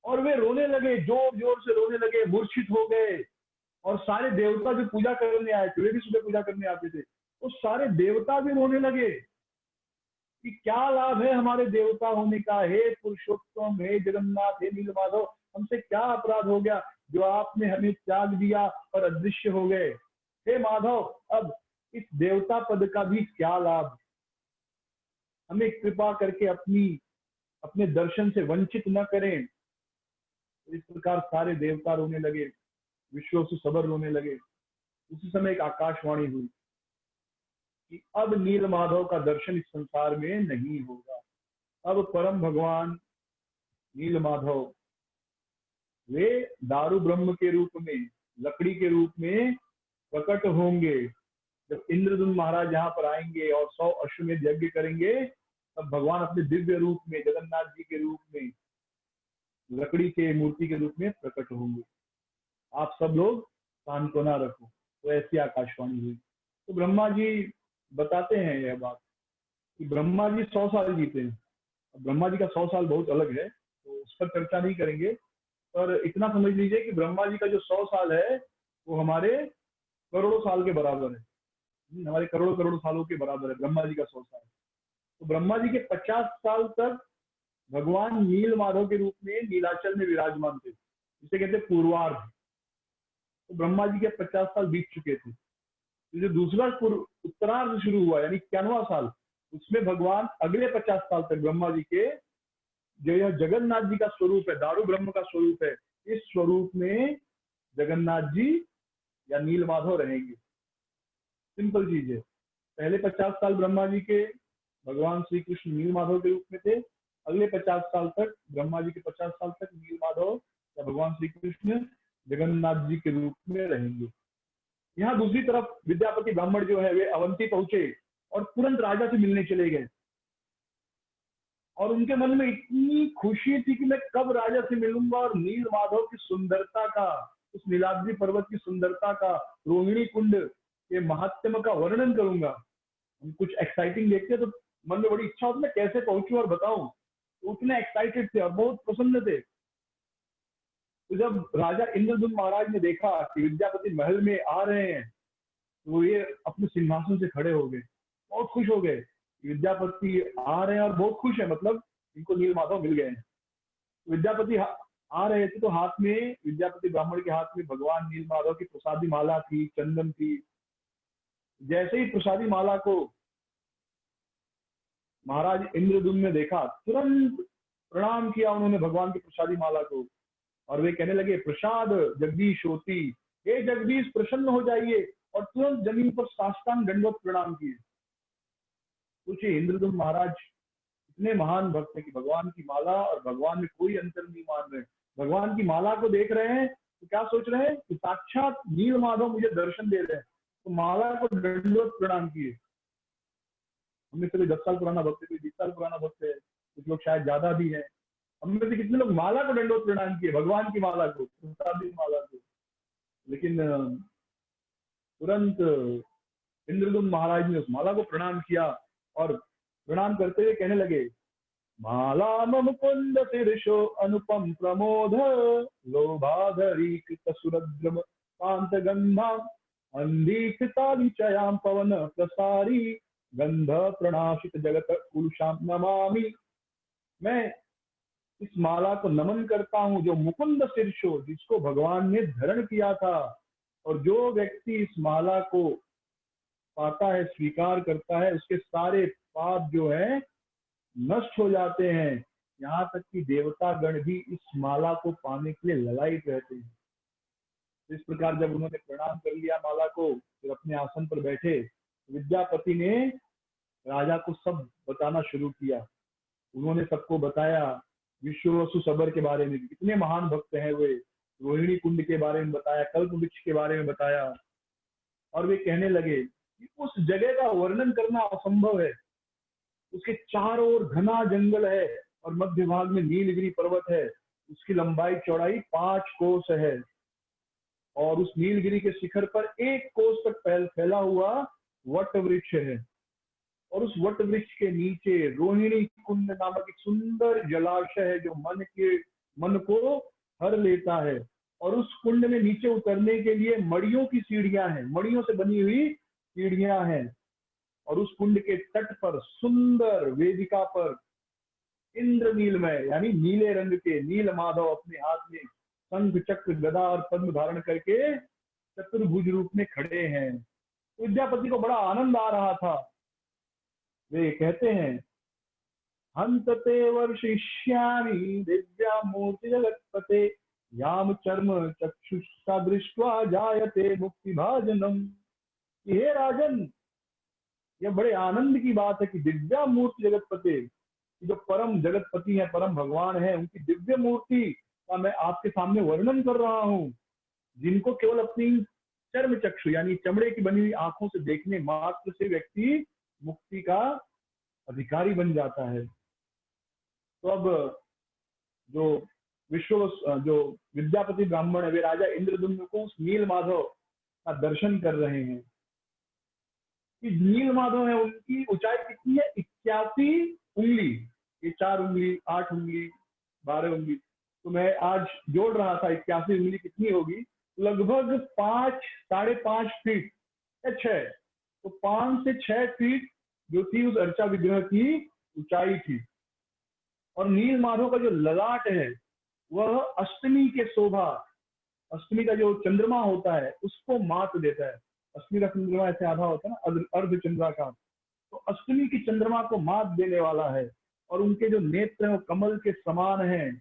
और वे रोने लगे, जोर जोर से रोने लगे, मूर्छित हो गए। और सारे देवता जो पूजा करने आए थे, वे भी सुबह पूजा करने आते थे, तो सारे देवता भी रोने लगे कि क्या लाभ है हमारे देवता होने का, हे पुरुषोत्तम, हे जगन्नाथ, हे नील माधव, हमसे क्या अपराध हो गया जो आपने हमें त्याग दिया और अदृश्य हो गए। हे माधव, अब इस देवता पद का भी क्या लाभ, हमें कृपा करके अपने दर्शन से वंचित न करें। इस प्रकार सारे देवता रोने लगे, विश्वसु सबर रोने लगे। उसी समय एक आकाशवाणी हुई कि अब नील माधव का दर्शन इस संसार में नहीं होगा। अब परम भगवान नील माधव वे दारू ब्रह्म के रूप में, लकड़ी के रूप में प्रकट होंगे। जब इंद्रदुम्न महाराज यहाँ पर आएंगे और 100 अश्वमेध यज्ञ करेंगे, तब भगवान अपने दिव्य रूप में, जगन्नाथ जी के रूप में, लकड़ी के मूर्ति के रूप में प्रकट होंगे। आप सब लोग सांत्वना रखो। तो ऐसी आकाशवाणी हुई। तो ब्रह्मा जी बताते हैं यह बात कि ब्रह्मा जी 100 साल जीते हैं। ब्रह्मा जी का 100 साल बहुत अलग है, तो उस पर चर्चा नहीं करेंगे। पर इतना समझ लीजिए कि ब्रह्मा जी का जो 100 साल है वो हमारे करोड़ों साल के बराबर है। हमारे करोड़ों करोड़ों सालों के बराबर है ब्रह्मा जी का 100 साल। तो ब्रह्मा जी के 50 साल तक भगवान नील माधव के रूप में नीलाचल में विराजमान थे, जिसे कहते हैं पूर्वार्ध। तो ब्रह्मा जी के 50 साल बीत चुके थे। तो जो दूसरा उत्तरार्ध शुरू हुआ, यानी 91वां साल, उसमें भगवान अगले 50 साल तक ब्रह्मा जी के, जो यह जगन्नाथ जी का स्वरूप है, दारू ब्रह्म का स्वरूप है, इस स्वरूप में जगन्नाथ जी या नील माधव रहेंगे। सिंपल चीज है। पहले 50 साल ब्रह्मा जी के भगवान श्री कृष्ण नील माधव के रूप में थे। अगले 50 साल तक, ब्रह्मा जी के 50 साल तक, नील माधव या भगवान श्री कृष्ण जगन्नाथ जी के रूप में रहेंगे। यहाँ दूसरी तरफ विद्यापति ब्राह्मण जो है वे अवंती पहुंचे और तुरंत राजा से मिलने चले गए। और उनके मन में इतनी खुशी थी कि मैं कब राजा से मिलूंगा और नील माधव की सुंदरता का, उस नीलाद्रि पर्वत की सुंदरता का, रोहिणी कुंड के महात्म्य का वर्णन करूंगा। हम कुछ एक्साइटिंग देखते तो मन में बड़ी इच्छा होती, मैं कैसे पहुंचूं और बताऊं। तो उतने एक्साइटेड थे और बहुत प्रसन्न थे। तो जब राजा इंद्रदुम्न महाराज ने देखा कि विद्यापति महल में आ रहे हैं, तो ये अपने सिंहासन से खड़े हो गए, बहुत खुश हो गए। विद्यापति आ रहे हैं और बहुत खुश है, मतलब इनको नील माधव मिल गए हैं। विद्यापति आ रहे थे तो हाथ में, विद्यापति ब्राह्मण के हाथ में भगवान नील माधव की प्रसादी माला थी, चंदन थी। जैसे ही प्रसादी माला को महाराज इंद्रदुम्न ने देखा, तुरंत प्रणाम किया उन्होंने भगवान की प्रसादी माला को। और वे कहने लगे, प्रसाद जगदीश होती, हे जगदीश प्रसन्न हो जाइए। और तुरंत जमीन पर साष्टांग दंडवत प्रणाम किए। सोचिए, इंद्रदुम्न महाराज इतने महान भक्त हैं कि भगवान की माला और भगवान में कोई अंतर नहीं मान रहे। भगवान की माला को देख रहे हैं तो क्या सोच रहे हैं कि साक्षात नील माधव मुझे दर्शन दे रहे हैं, तो माला को दंडवत प्रणाम किए। हमने से कोई 10 साल पुराना भक्त है, कोई 20 साल पुराना भक्त है, कुछ लोग शायद ज्यादा भी है। हम में से कितने लोग माला को दंडवत प्रणाम किए, भगवान की माला को, प्रसादी माला को। लेकिन तुरंत इंद्रदुम्न महाराज ने उस माला को प्रणाम किया और प्रणाम करते हुए कहने लगे, माला मुकुंद शीर्षो अनुपम प्रमोद, लोभाधरी कृत सुरद्रम कांत गंधा, अंधीकृतालिचयां पवन प्रसारी, गंध प्रणाशित जगत कुलशाम नमामि। मैं इस माला को नमन करता हूँ जो मुकुंद शीर्षो, जिसको भगवान ने धरण किया था। और जो व्यक्ति इस माला को पाता है, स्वीकार करता है, उसके सारे पाप जो है नष्ट हो जाते हैं। यहाँ तक कि देवता गण भी इस माला को पाने के लिए ललायित रहते हैं। इस प्रकार जब उन्होंने प्रणाम कर लिया माला को, फिर अपने आसन पर बैठे, विद्यापति ने राजा को सब बताना शुरू किया। उन्होंने सबको बताया विश्ववसु सबर के बारे में, कितने महान भक्त हैं वे, रोहिणी कुंड के बारे में बताया, कल्प वृक्ष के बारे में बताया। और वे कहने लगे कि उस जगह का वर्णन करना असंभव है, उसके चारों ओर घना जंगल है और मध्य भाग में नीलगिरी पर्वत है। उसकी लंबाई चौड़ाई 5 कोस है और उस नीलगिरी के शिखर पर 1 कोस तक फैला हुआ वट वृक्ष है। और उस वट वृक्ष के नीचे रोहिणी कुंड नामक एक सुंदर जलाशय है जो मन को हर लेता है। और उस कुंड में नीचे उतरने के लिए मड़ियों की सीढ़ियां हैं, मड़ियों से बनी हुई सीढ़ियां हैं। और उस कुंड के तट पर सुंदर वेदिका पर इंद्रनीलमय यानी नीले रंग के नील माधव अपने हाथ में शंख चक्र गदा और पद्म धारण करके चतुर्भुज रूप में खड़े हैं। विद्यापति को बड़ा आनंद आ रहा था। वे कहते हैं, हंतते वर्षिष्यामि दिव्या मूर्ति जगतपते याम चर्म चक्षुषा दृष्ट्वा जायते मुक्ति भाजनम। हे राजन, यह बड़े आनंद की बात है कि दिव्या मूर्ति जगतपते, जो परम जगतपति है, परम भगवान है, उनकी दिव्य मूर्ति का मैं आपके सामने वर्णन कर रहा हूँ, जिनको केवल अपनी चर्म चक्षु यानी चमड़े की बनी हुई आंखों से देखने मात्र से व्यक्ति मुक्ति का अधिकारी बन जाता है। तो अब जो विद्यापति ब्राह्मण है, वे राजा इंद्रद्युम्न को उस नील माधव का दर्शन कर रहे हैं। कि नील माधव है, उनकी ऊंचाई कितनी है? 81 उंगली। ये 4 उंगली, 8 उंगली, 12 उंगली, तो मैं आज जोड़ रहा था 81 उंगली कितनी होगी, लगभग 5-5.5 फीट या 6, तो 5 से 6 फीट जो थी उस अर्चा विग्रह की ऊंचाई थी। और नील माधव का जो ललाट है वह अष्टमी के शोभा, अष्टमी का जो चंद्रमा होता है उसको मात देता है। अष्टमी का चंद्रमा ऐसे आधा होता है ना, अर्ध चंद्राकार, तो अष्टमी की चंद्रमा को मात देने वाला है। और उनके जो नेत्र हैं वो कमल के समान हैं।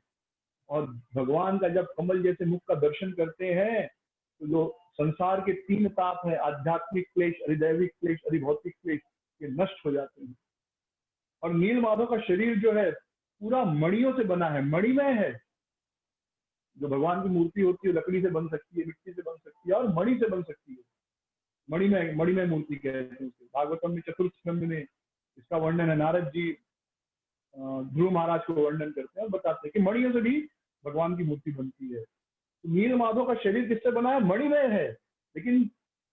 और भगवान का जब कमल जैसे मुख का दर्शन करते हैं तो जो संसार के 3 ताप है, आध्यात्मिक क्लेश, अधिदैविक क्लेश, अधिभौतिक क्लेश, ये नष्ट हो जाते हैं। और नील माधव का शरीर जो है पूरा मणियों से बना है, मणिमय है। जो भगवान की मूर्ति होती है लकड़ी से बन सकती है, मिट्टी से बन सकती है और मणि से बन सकती है। मणिमय मूर्ति कहते हैं उसे। भागवतम में चतुर्थ स्कंद में इसका वर्णन है। नारद जी ध्रुव महाराज को वर्णन करते हैं और बताते हैं कि मणियों से भी भगवान की मूर्ति बनती है। तो नील माधव का शरीर किससे बना है? मणिमय है, लेकिन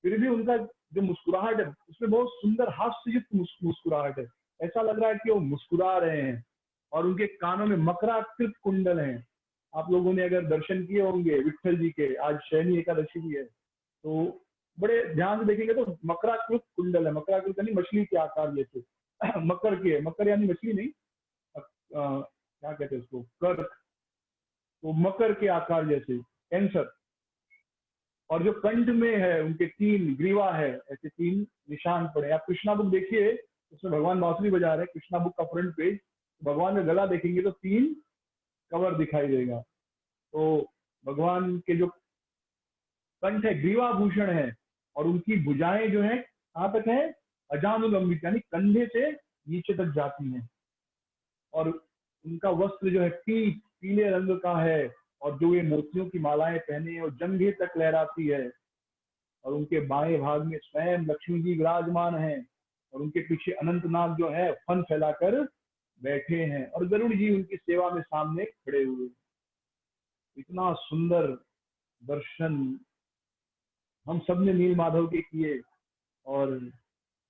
फिर भी उनका जो मुस्कुराहट है उसमें बहुत सुंदर हास्ययुक्त मुस्कुराहट है। ऐसा लग रहा है कि वो मुस्कुरा रहे हैं। और उनके कानों में मकराकृत कुंडल हैं। आप लोगों ने अगर दर्शन किए होंगे विठ्ठल जी के, आज शयनी एकादशी भी है, तो बड़े ध्यान से देखेंगे तो मकराकृत कुंडल है। मकराकृत यानी मछली के आकार जैसे मकर के, मकर यानी मछली नहीं, क्या कहते हैं उसको, कर्क, तो मकर के आकार जैसे, कैंसर। और जो कंठ में है उनके 3 ग्रीवा है, ऐसे 3 निशान पड़े। आप कृष्णा बुक देखिए, उसमें भगवान बांसुरी बजा रहे हैं, कृष्णा बुक का फ्रंट पेज, भगवान का गला देखेंगे तो 3 कवर दिखाई देगा। तो भगवान के जो कंठ है ग्रीवा भूषण है और उनकी भुजाएं जो है कहाँ तक है? अजानुलंबित, यानी कंधे से नीचे तक जाती हैं। और उनका वस्त्र जो है पीले रंग का है और जो ये मोतियों की मालाएं पहने हैं वो जंघे तक लहराती है। और उनके बाएं भाग में स्वयं लक्ष्मी जी विराजमान हैं और उनके पीछे अनंतनाग जो है फन फैलाकर बैठे हैं और गरुड़ जी उनकी सेवा में सामने खड़े हुए। इतना सुंदर दर्शन हम सब ने नील माधव के किए। और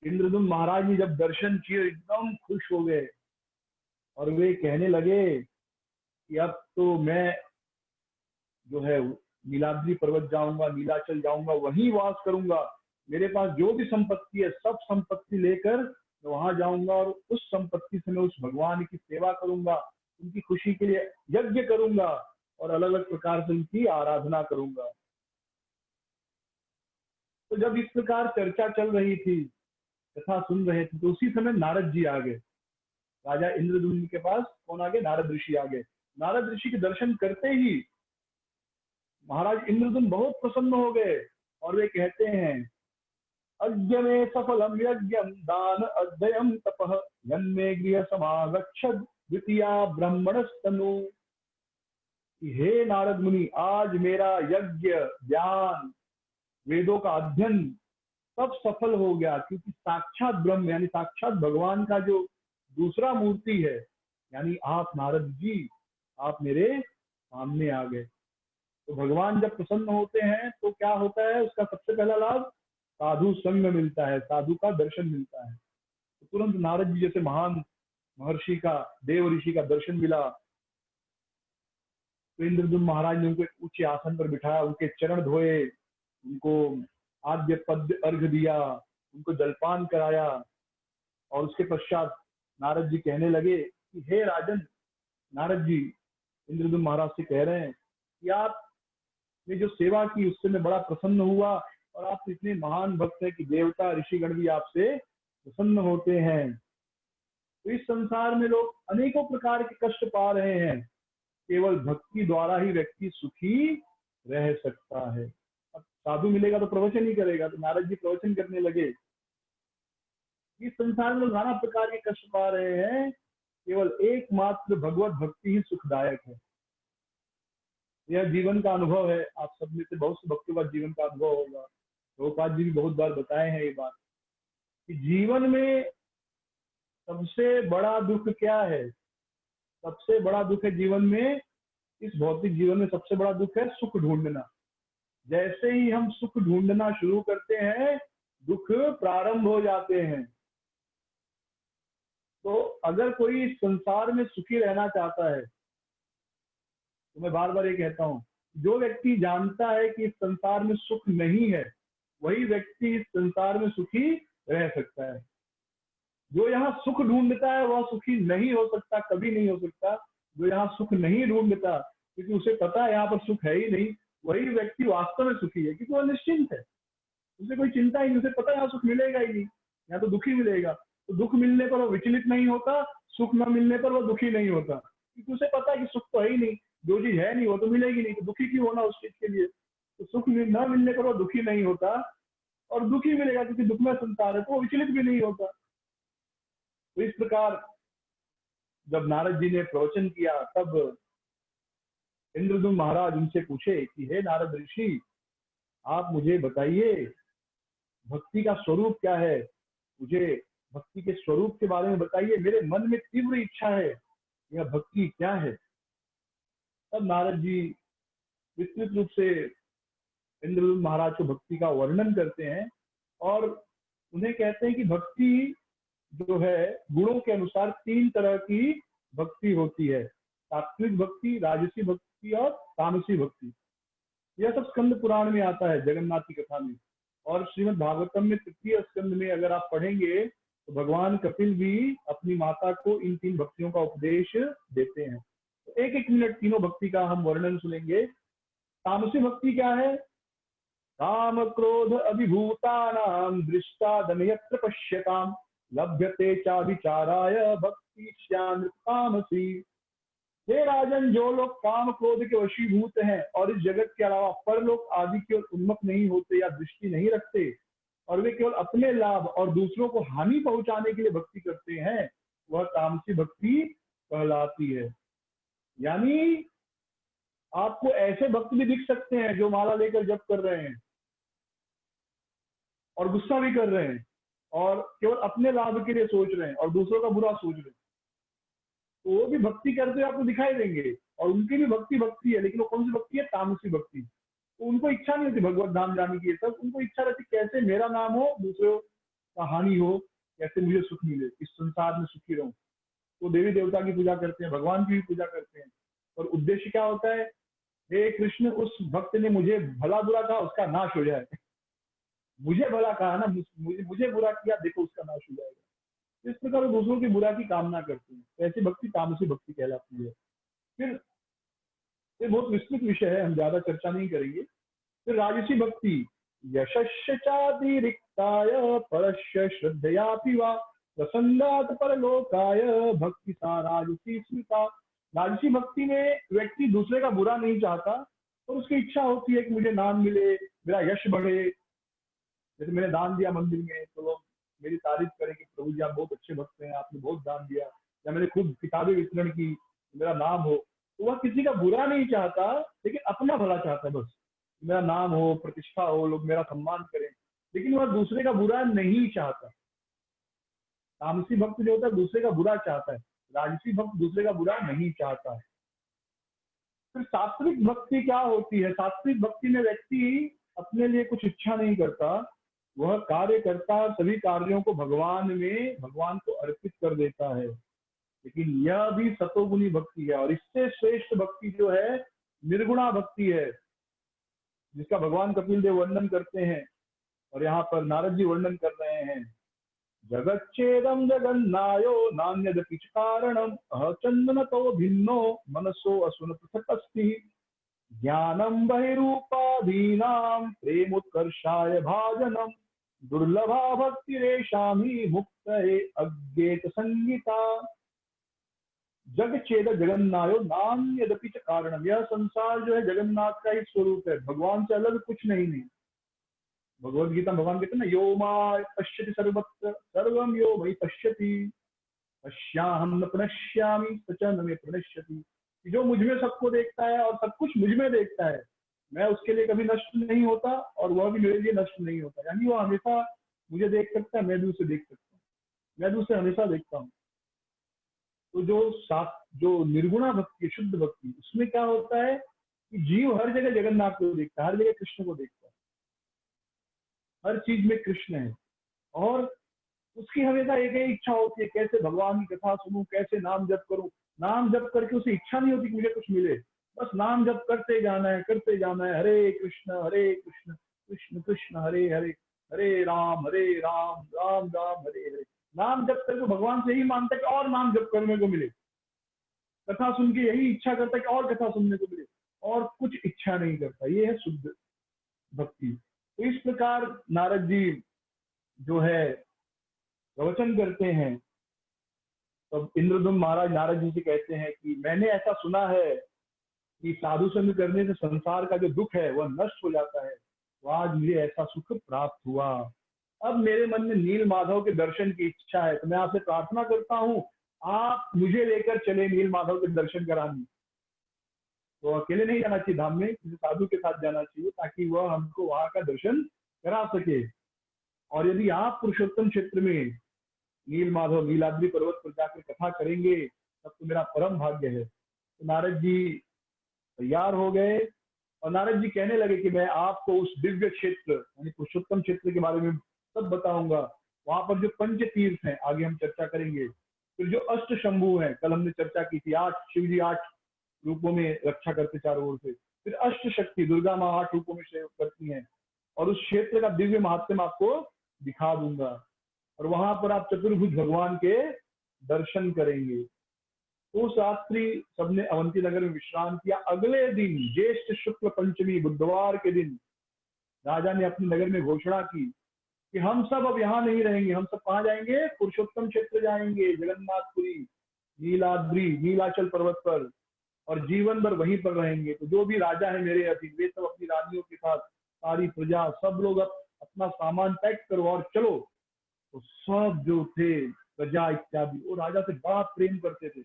इंद्रद्युम्न महाराज ने जब दर्शन किए एकदम खुश हो गए और वे कहने लगे कि अब तो मैं जो है नीलाद्री पर्वत जाऊंगा, नीलाचल जाऊंगा, वहीं वास करूंगा। मेरे पास जो भी संपत्ति है सब संपत्ति लेकर मैं वहां जाऊंगा और उस संपत्ति से मैं उस भगवान की सेवा करूंगा, उनकी खुशी के लिए यज्ञ करूंगा और अलग अलग प्रकार से उनकी आराधना करूंगा। तो जब इस प्रकार चर्चा चल रही थी, कथा सुन रहे थे, तो उसी समय नारद जी आ गए। राजा इंद्रद्युम्न के पास कौन आ गए? नारद ऋषि आ गए। नारद ऋषि के दर्शन करते ही महाराज इंद्रद्युम्न बहुत प्रसन्न हो गए और वे कहते हैं, अद्य मे सफलम यज्ञम दान अध्ययम तपः यन्मे गृह समागच्छद द्वितीया ब्राह्मणस्तनु। हे नारद मुनि, आज मेरा यज्ञ, ज्ञान, वेदों का अध्ययन सब सफल हो गया, क्योंकि साक्षात ब्रह्म यानी साक्षात भगवान का जो दूसरा मूर्ति है, यानी आप नारद जी, आप मेरे सामने आ गए। तो भगवान जब प्रसन्न होते हैं तो क्या होता है, उसका सबसे पहला लाभ साधु संग मिलता है, साधु का दर्शन मिलता है। तो तुरंत नारद जी जैसे महान महर्षि का, देव ऋषि का दर्शन मिला। तो इंद्रदुम्न महाराज ने उनको एक ऊंचे आसन पर बिठाया, उनके चरण धोए, उनको आद्य पद्य अर्घ दिया, उनको जलपान कराया। और उसके पश्चात नारद जी कहने लगे कि हे राजन, नारद जी इंद्रदुम्न महाराज से कह रहे हैं कि आपने जो सेवा की उससे मैं बड़ा प्रसन्न हुआ, और आप इतने महान भक्त हैं कि देवता ऋषिगण भी आपसे प्रसन्न होते हैं। तो इस संसार में लोग अनेकों प्रकार के कष्ट पा रहे हैं, केवल भक्ति द्वारा ही व्यक्ति सुखी रह सकता है। अब साधु मिलेगा तो प्रवचन ही करेगा, तो नारद जी प्रवचन करने लगे। इस संसार में लोग नाना प्रकार के कष्ट पा रहे हैं, केवल एकमात्र भगवत भक्ति ही सुखदायक है। यह जीवन का अनुभव है, आप सब में से बहुत से भक्तों का जीवन का अनुभव होगा। प्रभुपाद जी भी बहुत बार बताए हैं ये बात कि जीवन में सबसे बड़ा दुख क्या है। सबसे बड़ा दुख है जीवन में, इस भौतिक जीवन में सबसे बड़ा दुख है सुख ढूंढना। जैसे ही हम सुख ढूंढना शुरू करते हैं, दुख प्रारंभ हो जाते हैं। तो अगर कोई इस संसार में सुखी रहना चाहता है, तो मैं बार बार ये कहता हूं, जो व्यक्ति जानता है कि इस संसार में सुख नहीं है, वही व्यक्ति इस संसार में सुखी रह सकता है। जो यहाँ सुख ढूंढता है वह सुखी नहीं हो सकता, कभी नहीं हो सकता। जो यहाँ सुख नहीं ढूंढता, क्योंकि उसे पता है यहाँ पर सुख है ही नहीं, वही व्यक्ति वास्तव में सुखी है, क्योंकि वह निश्चिंत है, उसे कोई चिंता ही नहीं, उसे पता है यहाँ सुख मिलेगा ही नहीं, यहाँ तो दुख ही मिलेगा। तो दुख मिलने पर वह विचलित नहीं होता, सुख न मिलने पर वह दुखी नहीं होता, क्योंकि उसे पता है कि सुख तो है ही नहीं, जो चीज है नहीं वो तो मिलेगी नहीं, तो दुखी क्यों होना उस चीज के लिए। तो सुख न मिलने पर वह दुखी नहीं होता, और दुखी मिलेगा क्योंकि दुख में संसार है, तो वो विचलित भी नहीं होता। तो इस प्रकार जब नारद जी ने प्रवचन किया, तब इंद्रदुम्न महाराज उनसे पूछे कि हे नारद ऋषि, आप मुझे बताइए भक्ति का स्वरूप क्या है, मुझे भक्ति के स्वरूप के बारे में बताइए, मेरे मन में तीव्र इच्छा है, यह भक्ति क्या है। तब नारद जी विस्तृत रूप से इंद्रदुम्न महाराज को भक्ति का वर्णन करते हैं, और उन्हें कहते हैं कि भक्ति जो है गुणों के अनुसार 3 तरह की भक्ति होती है, सात्विक भक्ति, राजसी भक्ति और तामसी भक्ति। यह सब स्कंद पुराण में आता है, जगन्नाथ की कथा में। और श्रीमद् भागवतम में 3य स्कंद में अगर आप पढ़ेंगे तो भगवान कपिल भी अपनी माता को इन 3 भक्तियों का उपदेश देते हैं। तो 1-1 मिनट तीनों भक्ति का हम वर्णन सुनेंगे। तामसी भक्ति क्या है? काम क्रोध अभिभूतानां दृष्टा दमयत्र पश्यताम लभ्यते चा विचाराय भक्ति तामसी। हे राजन, जो लोग काम क्रोध के वशीभूत हैं और इस जगत के अलावा परलोक आदि की ओर उन्मुख नहीं होते या दृष्टि नहीं रखते, और वे केवल अपने लाभ और दूसरों को हानि पहुंचाने के लिए भक्ति करते हैं, वह तामसी भक्ति कहलाती है। यानी आपको ऐसे भक्त भी दिख सकते हैं जो माला लेकर जप कर रहे हैं और गुस्सा भी कर रहे हैं और केवल अपने लाभ के लिए सोच रहे हैं और दूसरों का बुरा सोच रहे हैं, तो वो भी भक्ति करते हुए आपको दिखाई देंगे, और उनकी भी भक्ति है, लेकिन वो कौन सी भक्ति है? तामसी भक्ति। तो उनको इच्छा नहीं होती भगवत धाम जाने की, सब उनको इच्छा रहती कैसे मेरा नाम हो, दूसरों का हानि हो, कैसे मुझे सुख मिले, इस संसार में सुखी रहूं। तो देवी देवता की पूजा करते हैं, भगवान की भी पूजा करते हैं, और उद्देश्य क्या होता है? हे कृष्ण, उस भक्त ने मुझे भला बुरा कहा, उसका नाश हो जाए। मुझे भला कहा ना, मुझे बुरा किया, देखो उसका नाश हो जाएगा। इस प्रकार दूसरों की बुरा की कामना करते हैं, ऐसी भक्ति तामसी भक्ति कहलाती है। फिर ये बहुत विस्तृत विषय है, हम ज्यादा चर्चा नहीं करेंगे। फिर राजसी भक्ति, यशश्चातिरिक्ताय परस्य श्रद्धयापि वा प्रसन्नात् परलोकाय भक्ति सा राजसी स्मृता। राजसी भक्ति में व्यक्ति दूसरे का बुरा नहीं चाहता, और उसकी इच्छा होती है कि मुझे नाम मिले, मेरा यश बढ़े। जैसे मैंने दान दिया मंदिर में, तो लोग मेरी तारीफ करें कि प्रभु जी आप बहुत अच्छे भक्त हैं, आपने बहुत दान दिया, या मैंने खुद किताबें वितरण की, मेरा नाम हो। तो वह किसी का बुरा नहीं चाहता, लेकिन अपना भला चाहता है, बस मेरा नाम हो, प्रतिष्ठा हो, लोग मेरा सम्मान करें, लेकिन वह दूसरे का बुरा नहीं चाहता। तामसी भक्त जो होता है दूसरे का बुरा चाहता है, राजसी भक्त दूसरे का बुरा नहीं चाहता है। फिर सात्विक भक्ति क्या होती है? सात्विक भक्ति में व्यक्ति अपने लिए कुछ इच्छा नहीं करता, वह कार्य करता, सभी कार्यों को भगवान को अर्पित कर देता है। लेकिन यह भी सतोगुनी भक्ति है, और इससे श्रेष्ठ भक्ति जो है निर्गुणा भक्ति है, जिसका भगवान कपिल देव वर्णन करते हैं और यहाँ पर नारद जी वर्णन कर रहे हैं। जगच्चेदम जगन्नायो नान्यदपि च कारणम अचंदन तो भिन्नो मनसो असुन पृथक अस्ति ज्ञानम बहिरूपाधीनाम प्रेमोत्कर्षाय भाजनम दुर्लभा भक्ति रेशामी मुक्त अज्ञेत संगीता। जग छेद जगन्नायो नान्यदपि च कारणम, यह संसार जो है जगन्नाथ का ही स्वरूप है, भगवान से अलग कुछ नहीं। भगवद गीता भगवान कहते हैं ना, यो मा पश्यति सर्वत्र सर्वम यो मयि पश्यति पश्याहम न प्रणश्यामि सच न मे प्रणश्यति। जो मुझ में सबको देखता है और सब कुछ मुझ में देखता है, मैं उसके लिए कभी नष्ट नहीं होता और वह भी मेरे लिए नष्ट नहीं होता। यानी वह हमेशा मुझे देख सकता है, मैं भी उसे देख सकता हूँ, मैं भी उसे हमेशा देखता हूँ। तो जो निर्गुणा भक्ति, शुद्ध भक्ति, उसमें क्या होता है कि जीव हर जगह जगन्नाथ को देखता है, हर जगह कृष्ण को देखता है, हर चीज में कृष्ण है। और उसकी हमेशा एक ही इच्छा होती है, कैसे भगवान की कथा सुनूं, कैसे नाम जप करूं। नाम जप करके उसे इच्छा नहीं होती कि मुझे कुछ मिले, बस नाम जप करते जाना है, करते जाना है। हरे कृष्ण कृष्ण कृष्ण हरे हरे, हरे राम राम राम हरे हरे। नाम जप करके भगवान से ही मांगता है कि और नाम जप करने को मिले, कथा सुन के यही इच्छा करता है कि और कथा सुनने को मिले, और कुछ इच्छा नहीं करता। ये है शुद्ध भक्ति। तो इस प्रकार नारद जी जो है प्रवचन करते हैं, तब इंद्रदुम्न महाराज नारद जी से कहते हैं कि मैंने ऐसा सुना है कि साधु संग करने से संसार का जो दुख है वह नष्ट हो जाता है, तो आज मुझे ऐसा सुख प्राप्त हुआ। अब मेरे मन में नील माधव के दर्शन की इच्छा है, तो मैं आपसे प्रार्थना करता हूँ आप मुझे लेकर चले नील माधव के दर्शन कराने। तो अकेले नहीं जाना चाहिए धाम में, किसी साधु के साथ जाना चाहिए, ताकि वह हमको वहां का दर्शन करा सके। और यदि आप पुरुषोत्तम क्षेत्र में नील माधव नीलाद्री पर्वत पर जाकर कथा करेंगे, तब तो मेरा परम भाग्य है। तो नारद जी तैयार हो गए और नारद जी कहने लगे कि मैं आपको उस दिव्य क्षेत्र यानी पुरुषोत्तम क्षेत्र के बारे में सब बताऊंगा। वहां पर जो पंच तीर्थ हैं आगे हम चर्चा करेंगे, फिर जो अष्ट शंभु हैं कल हमने चर्चा की थी, 8 शिव जी 8 रूपों में रक्षा करते चारों ओर से, फिर अष्ट शक्ति दुर्गा माँ 8 रूपों में करती हैं, और उस क्षेत्र का दिव्य महात्म्य आपको दिखा दूंगा। और वहां पर आप चतुर्भुज भगवान के दर्शन करेंगे। तो रात्रि सबने अवंती नगर में विश्राम किया। अगले दिन ज्येष्ठ शुक्ल पंचमी बुधवार के दिन राजा ने अपने नगर में घोषणा की कि हम सब अब यहाँ नहीं रहेंगे, हम सब कहाँ जाएंगे? पुरुषोत्तम क्षेत्र जाएंगे, जगन्नाथपुरी, नीलाद्री, नीलाचल पर्वत पर, और जीवन भर वहीं पर रहेंगे। तो जो भी राजा है मेरे अधीन, वे सब अपनी रानियों के साथ, सारी प्रजा, सब लोग अपना सामान पैक करो और चलो। तो सब जो थे प्रजा इत्यादि, वो राजा से बड़ा प्रेम करते थे,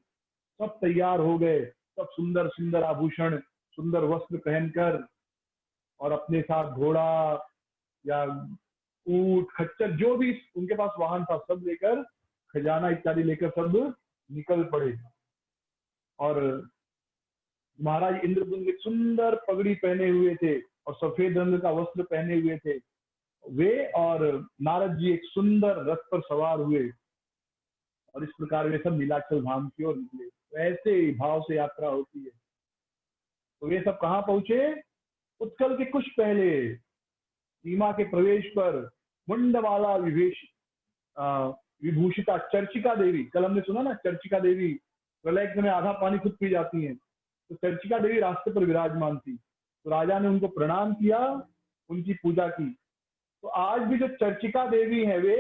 सब तैयार हो गए, सब सुंदर सुंदर आभूषण, सुंदर वस्त्र पहनकर, और अपने साथ घोड़ा या ऊंट खच्चर जो भी उनके पास वाहन था सब लेकर, खजाना इत्यादि लेकर सब निकल पड़े। और महाराज इंद्रदुम्न एक सुंदर पगड़ी पहने हुए थे और सफेद रंग का वस्त्र पहने हुए थे वे, और नारद जी एक सुंदर रथ पर सवार हुए, और इस प्रकार वे सब नीलाचल धाम की ओर निकले। तो ऐसे भाव से यात्रा होती है। तो वे सब कहाँ पहुंचे? उत्कल के कुछ पहले सीमा के प्रवेश पर मुंडमाला विभूषिता चर्चिका देवी, कल हमने सुना ना, चर्चिका देवी प्रलय में आधा पानी खुद पी जाती हैं, तो चर्चिका देवी रास्ते पर विराजमान थी। तो राजा ने उनको प्रणाम किया, उनकी पूजा की। तो आज भी जो चर्चिका देवी है वे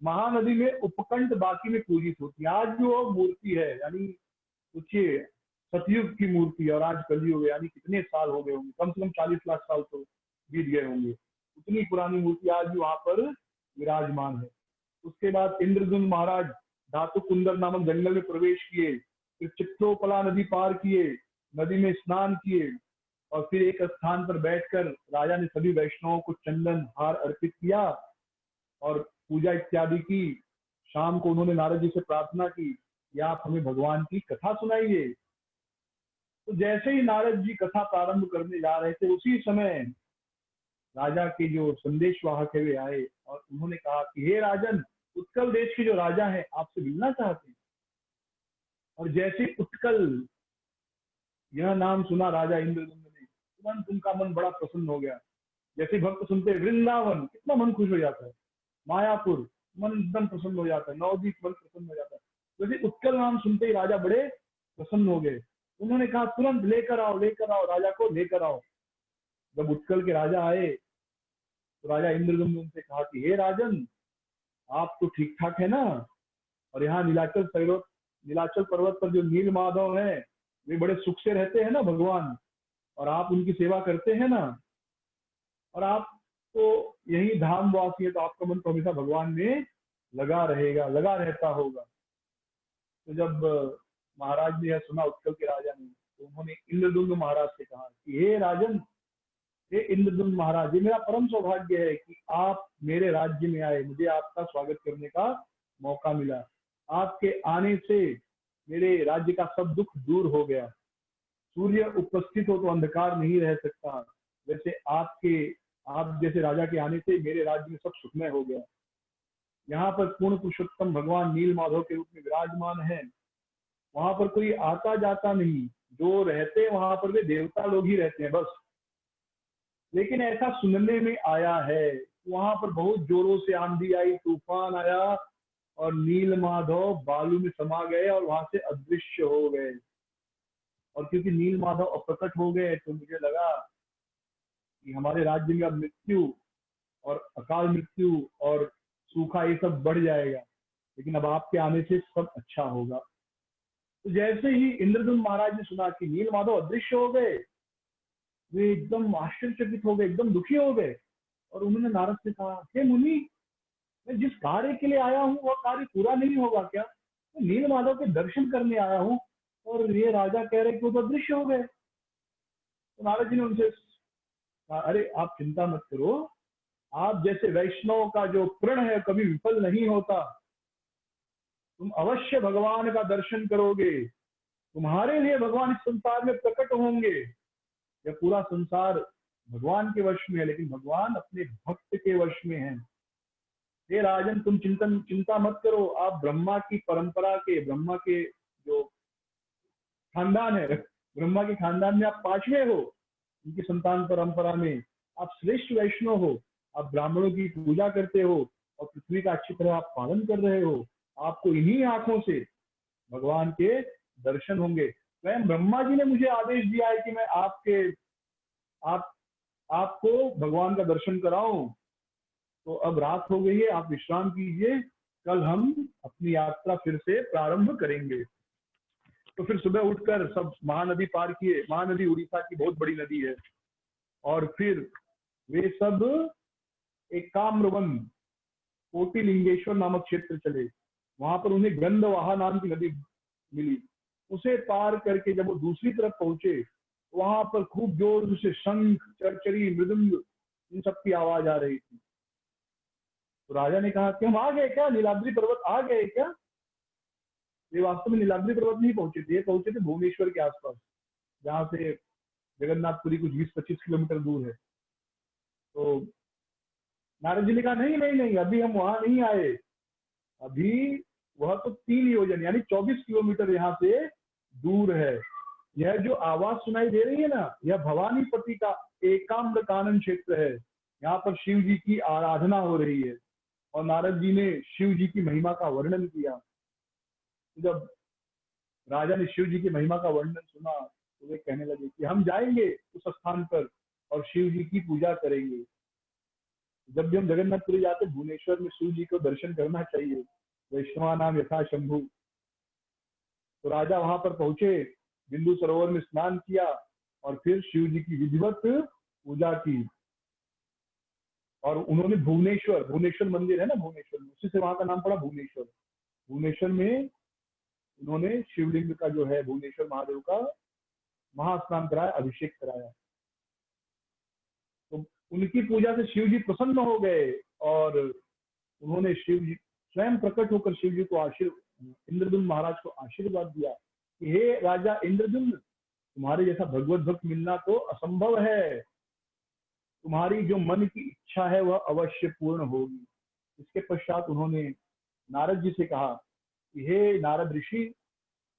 महानदी में उपकंठ बाकी में पूजित होती है। आज भी वो मूर्ति है, यानी सोचिए सतयुग की मूर्ति है और आज कलयुग है, यानी कितने साल हो गए होंगे, कम से कम 40 लाख साल तो बीत गए होंगे। उतनी पुरानी मूर्ति आज भी वहां पर विराजमान है। उसके बाद इंद्रदुम्न महाराज धातु कुंदर नामक जंगल में प्रवेश किए, फिर चित्रोपला नदी पार किए, नदी में स्नान किए, और फिर एक स्थान पर बैठकर राजा ने सभी वैष्णवों को चंदन हार अर्पित किया और पूजा इत्यादि की। शाम को उन्होंने नारद जी से प्रार्थना की कि आप हमें भगवान की कथा सुनाइए। तो जैसे ही नारद जी कथा प्रारंभ करने जा रहे थे, उसी समय राजा के जो संदेशवाहक है वे आए और उन्होंने कहा कि हे राजन, उत्कल देश के जो राजा हैं आपसे मिलना चाहते हैं। और जैसे उत्कल यह नाम सुना राजा इंद्रदुम्न ने, तुरंत उनका मन बड़ा प्रसन्न हो गया। जैसे भक्त सुनते वृंदावन, कितना मन खुश हो जाता है, मायापुर, मन एकदम प्रसन्न हो जाता है, नवदीप मन प्रसन्न हो जाता है। जैसे उत्कल नाम सुनते ही राजा बड़े प्रसन्न हो गए। उन्होंने कहा तुरंत लेकर आओ, लेकर आओ, राजा को लेकर आओ। जब उत्कल के राजा आए तो राजा इंद्रदुम्न ने उनसे कहा कि हे राजन, आप तो ठीक ठाक है ना, और यहाँ नीलाचल पर्वत पर जो नील माधव है वे बड़े सुख से रहते हैं ना भगवान, और आप उनकी सेवा करते हैं ना, और आप तो यही धाम वासी है, तो आपका मन तो हमेशा भगवान में लगा रहेगा, लगा रहता होगा। तो जब महाराज ने यह सुना, उत्कल के राजा ने, तो उन्होंने इंद्रदुम्न महाराज से कहा कि हे राजन, हे इंद्रदुम्न महाराज, ये मेरा परम सौभाग्य है कि आप मेरे राज्य में आए, मुझे आपका स्वागत करने का मौका मिला। आपके आने से मेरे राज्य का सब दुख दूर हो गया। सूर्य उपस्थित हो तो अंधकार नहीं रह सकता, वैसे आप जैसे राजा के आने से मेरे राज्य में सब सुखमय हो गया। यहाँ पर पूर्ण पुरुषोत्तम भगवान नील माधव के रूप में विराजमान है। वहां पर कोई आता जाता नहीं, जो रहते वहां पर वे देवता लोग ही रहते हैं बस। लेकिन ऐसा सुनने में आया है, वहां पर बहुत जोरों से आंधी आई, तूफान आया और नील माधव बालू में समा गए और वहां से अदृश्य हो गए। और क्योंकि नील माधव अप्रकट हो गए, तो मुझे लगा कि हमारे राज्य में अब मृत्यु और अकाल मृत्यु और सूखा ये सब बढ़ जाएगा, लेकिन अब आपके आने से सब अच्छा होगा। तो जैसे ही इंद्रदुम्न महाराज ने सुना कि नील माधव अदृश्य हो गए, वे एकदम आश्चर्यचकित हो गए, एकदम दुखी हो गए। और उन्होंने नारद से कहा, हे मुनि, मैं जिस कार्य के लिए आया हूँ वह कार्य पूरा नहीं होगा क्या? मैं नील माधव के दर्शन करने आया हूँ और ये राजा कह रहे कि वो तो अदृश्य हो गए। तो नारद जी ने उनसे कहा, अरे आप चिंता मत करो, आप जैसे वैष्णव का जो प्रण है कभी विफल नहीं होता। तुम अवश्य भगवान का दर्शन करोगे, तुम्हारे लिए भगवान इस संसार में प्रकट होंगे। यह पूरा संसार भगवान के वश में है, लेकिन भगवान अपने भक्त के वश में है। हे राजन, तुम चिंता मत करो। आप ब्रह्मा की परंपरा के, ब्रह्मा के जो खानदान है, ब्रह्मा के खानदान में आप पांचवे हो, उनकी संतान परंपरा में आप श्रेष्ठ वैष्णव हो। आप ब्राह्मणों की पूजा करते हो और पृथ्वी का अच्छी तरह आप पालन कर रहे हो। आपको इन्हीं आंखों से भगवान के दर्शन होंगे। स्वयं ब्रह्मा जी ने मुझे आदेश दिया है कि मैं आप आपको भगवान का दर्शन कराऊं। तो अब रात हो गई है, आप विश्राम कीजिए, कल हम अपनी यात्रा फिर से प्रारंभ करेंगे। तो फिर सुबह उठकर सब महानदी पार किए। महानदी उड़ीसा की बहुत बड़ी नदी है। और फिर वे सब एक काम्रवन, कोटिलिंगेश्वर नामक क्षेत्र चले। वहां पर उन्हें गंधवाहा नाम की नदी मिली। उसे पार करके जब वो दूसरी तरफ पहुंचे, वहां पर खूब जोर से शंख, चरचरी, मृदंग, इन सब की आवाज आ रही थी। तो राजा ने कहा कि हम आ गए क्या, नीलाद्री पर्वत आ गए क्या? ये वास्तव में नीलाद्री पर्वत नहीं पहुंचे थे, पहुंचे थे भुवनेश्वर के आसपास, जहाँ से जगन्नाथपुरी कुछ 20-25 किलोमीटर दूर है। तो नारद जी ने कहा नहीं नहीं नहीं, अभी हम वहां नहीं आए। अभी वह तो 3 योजन यानी 24 किलोमीटर यहाँ से दूर है। यह जो आवाज सुनाई दे रही है ना, यह भवानीपति का एकाम्र कानन क्षेत्र है। यहाँ पर शिव जी की आराधना हो रही है। और नारद जी ने शिव जी की महिमा का वर्णन किया। जब राजा ने शिव जी की महिमा का वर्णन सुना, तो वे कहने लगे कि हम जाएंगे उस स्थान पर और शिव जी की पूजा करेंगे। जब भी हम जगन्नाथपुरी जाते, भुवनेश्वर में शिव जी को दर्शन करना चाहिए। वैष्णवा नाम यथा शंभु। तो राजा वहां पर पहुंचे, बिंदु सरोवर में स्नान किया और फिर शिव जी की विधिवत पूजा की। और उन्होंने भुवनेश्वर मंदिर है ना, भुवनेश्वर में, उसी से वहां का नाम पड़ा भुवनेश्वर। भुवनेश्वर में उन्होंने शिवलिंग का जो है, भुवनेश्वर महादेव का महास्नान कराया, अभिषेक कराया। तो उनकी पूजा से शिव जी प्रसन्न हो गए और उन्होंने स्वयं प्रकट होकर शिव जी को इंद्रद्युम्न महाराज को आशीर्वाद दिया कि हे राजा इंद्रद्युम्न, तुम्हारे जैसा भगवत भक्त मिलना तो असंभव है, तुम्हारी जो मन की इच्छा है वह अवश्य पूर्ण होगी। इसके पश्चात उन्होंने नारद जी से कहा कि हे नारद ऋषि,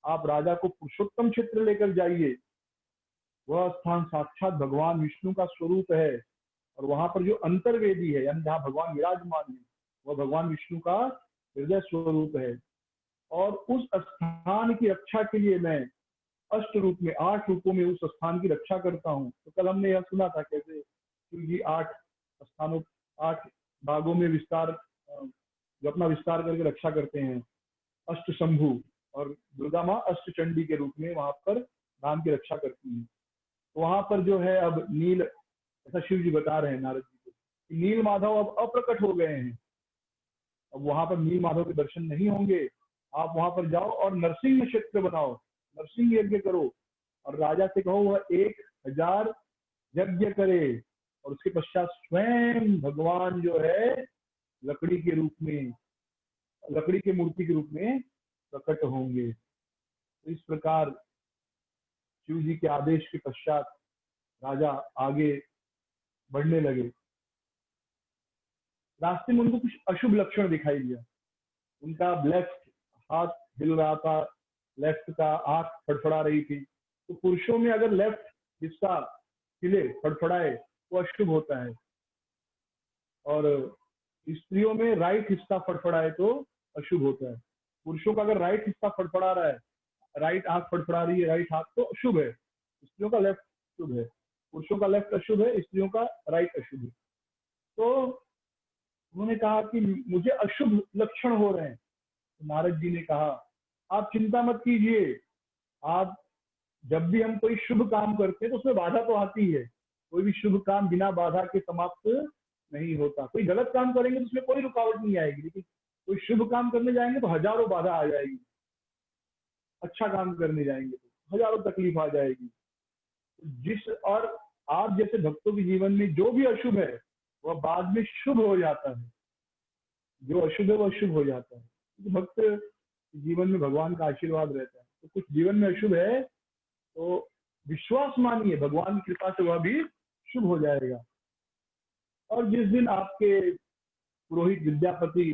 आप राजा को पुरुषोत्तम क्षेत्र लेकर जाइए, वह स्थान साक्षात भगवान विष्णु का स्वरूप है, और वहां पर जो अंतर्वेदी है यानी जहाँ भगवान विराजमान है वह भगवान विष्णु का हृदय स्वरूप है। और उस स्थान की रक्षा के लिए मैं अष्ट रूप में 8 रूपों में उस स्थान की रक्षा करता हूँ। तो कल हमने यह सुना था कैसे शिव जी 8 स्थानों 8 भागों में विस्तार जो अपना विस्तार करके रक्षा करते हैं, अष्ट शंभु, और दुर्गा माँ अष्ट चंडी के रूप में वहां पर धाम की रक्षा करती हैं। तो वहां पर जो है अब नील, ऐसा शिव जी बता रहे हैं नारद जी को कि नील माधव अब अप्रकट हो गए हैं, अब वहां पर नील माधव के दर्शन नहीं होंगे। आप वहां पर जाओ और नरसिंह क्षेत्र बनाओ, नरसिंह यज्ञ करो, और राजा से कहो वह 1000 यज्ञ करे, और उसके पश्चात स्वयं भगवान जो है लकड़ी के रूप में, लकड़ी के मूर्ति के रूप में प्रकट होंगे। तो इस प्रकार शिव जी के आदेश के पश्चात राजा आगे बढ़ने लगे। रास्ते में उनको कुछ अशुभ लक्षण दिखाई दिया। उनका लेफ्ट हाथ हिल रहा था, लेफ्ट का आंख फड़फड़ा रही थी। तो पुरुषों में अगर लेफ्ट हिस्सा हिले फड़फड़ाए तो अशुभ होता है, और स्त्रियों में राइट हिस्सा फड़फड़ाए तो अशुभ होता है। पुरुषों का अगर राइट हिस्सा फड़फड़ा रहा है, राइट आंख फड़फड़ा रही है, राइट हाथ, तो अशुभ है। स्त्रियों का लेफ्ट शुभ है, पुरुषों का लेफ्ट अशुभ है, स्त्रियों का राइट अशुभ है। तो उन्होंने कहा कि मुझे अशुभ लक्षण हो रहे हैं। तो नारद जी ने कहा आप चिंता मत कीजिए, आप जब भी हम कोई शुभ काम करते हैं तो उसमें बाधा तो आती है, कोई भी शुभ काम बिना बाधा के समाप्त नहीं होता। कोई गलत काम करेंगे तो उसमें कोई रुकावट नहीं आएगी, लेकिन कोई शुभ काम करने जाएंगे तो हजारों बाधा आ जाएगी, अच्छा काम करने जाएंगे तो हजारों तकलीफ आ जाएगी। जिस और आप जैसे भक्तों के जीवन में जो भी अशुभ है वह बाद में शुभ हो जाता है, जो अशुभ है वह शुभ हो जाता है। तो भक्त जीवन में भगवान का आशीर्वाद रहता है। तो कुछ जीवन में अशुभ है तो विश्वास मानिए भगवान की कृपा से वह भी शुभ हो जाएगा। और जिस दिन आपके पुरोहित विद्यापति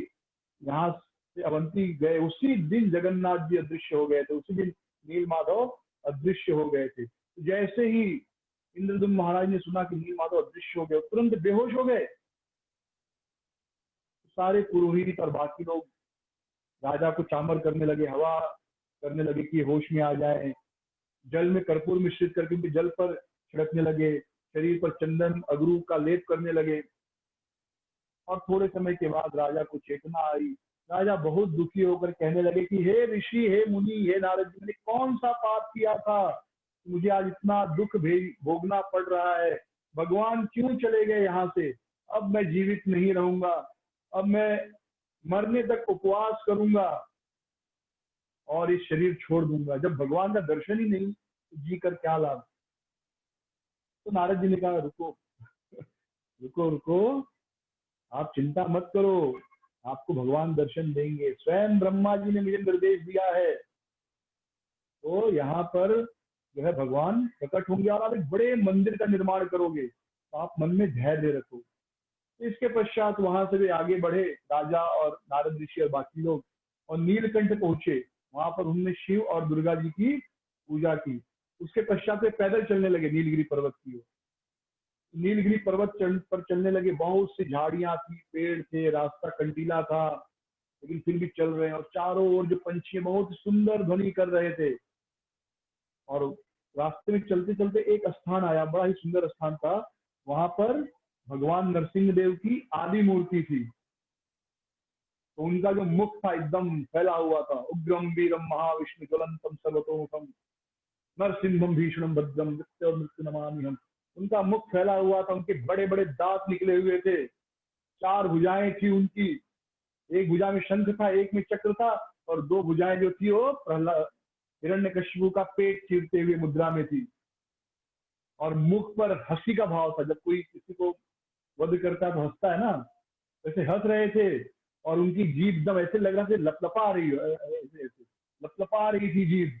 यहाँ से अवंती गए, उसी दिन जगन्नाथ जी अदृश्य हो गए थे, उसी दिन नील माधव अदृश्य हो गए थे। जैसे ही इंद्रद्युम्न महाराज ने सुना कि नील माधव अदृश्य हो गए, तुरंत बेहोश हो गए। सारे पुरोहित और बाकी लोग राजा को चामर करने लगे, हवा करने लगे कि होश में आ जाए, जल में कर्पूर मिश्रित करके उनके जल पर छिड़कने लगे, शरीर पर चंदन अगरू का लेप करने लगे। और थोड़े समय के बाद राजा को चेतना आई। राजा बहुत दुखी होकर कहने लगे कि हे ऋषि, हे मुनि, हे नारद जी, मैंने कौन सा पाप किया था, मुझे आज इतना दुख भोगना पड़ रहा है। भगवान क्यों चले गए यहाँ से, अब मैं जीवित नहीं रहूंगा, अब मैं मरने तक उपवास करूंगा और इस शरीर छोड़ दूंगा। जब भगवान का दर्शन ही नहीं तो जी कर क्या लाभ। तो नारद जी ने कहा रुको रुको रुको, आप चिंता मत करो, आपको भगवान दर्शन देंगे, स्वयं ब्रह्मा जी ने मुझे निर्देश दिया है। तो यहाँ पर जो है भगवान प्रकट होंगे और आप एक बड़े मंदिर का निर्माण करोगे, तो आप मन में धैर्य रखो। इसके पश्चात वहां से वे आगे बढ़े, राजा और नारद ऋषि और बाकी लोग, और नीलकंठ पहुंचे। वहां पर उन्होंने शिव और दुर्गा जी की पूजा की। उसके पश्चात वे पैदल चलने लगे नीलगिरी पर्वत की ओर। नीलगिरी पर्वत पर चलने लगे, बहुत सी झाड़ियां थी, पेड़ थे, रास्ता कंटीला था, लेकिन फिर भी चल रहे हैं। और चारों ओर जो पंछी बहुत सुंदर ध्वनि कर रहे थे। और रास्ते में चलते चलते एक स्थान आया, बड़ा ही सुंदर स्थान था। वहां पर भगवान नरसिंह देव की आदि मूर्ति थी। तो उनका जो मुख था एकदम फैला हुआ था, उग्रम वीरम महाविष्णु ज्वलंतम सर्वतोमुखम नरसिंहम भीषणम भद्रम मृत्यु और मृत्यु नमामि हम। उनका मुख फैला हुआ था, उनके बड़े बड़े दांत निकले हुए थे, 4 भुजाएं थी उनकी, एक भुजा में शंख था, एक में चक्र था, और 2 भुजाएं जो थी वो प्रहलाद हिरण्यकशिपु का पेट चीरते हुए मुद्रा में थी। और मुख पर हंसी का भाव था, जब कोई किसी को वध करता है तो हंसता है ना, वैसे हंस रहे थे। और उनकी जीभ एकदम ऐसे लग रहा था लपलपा रही ऐसे ऐसे लपलपा रही थी जीभ।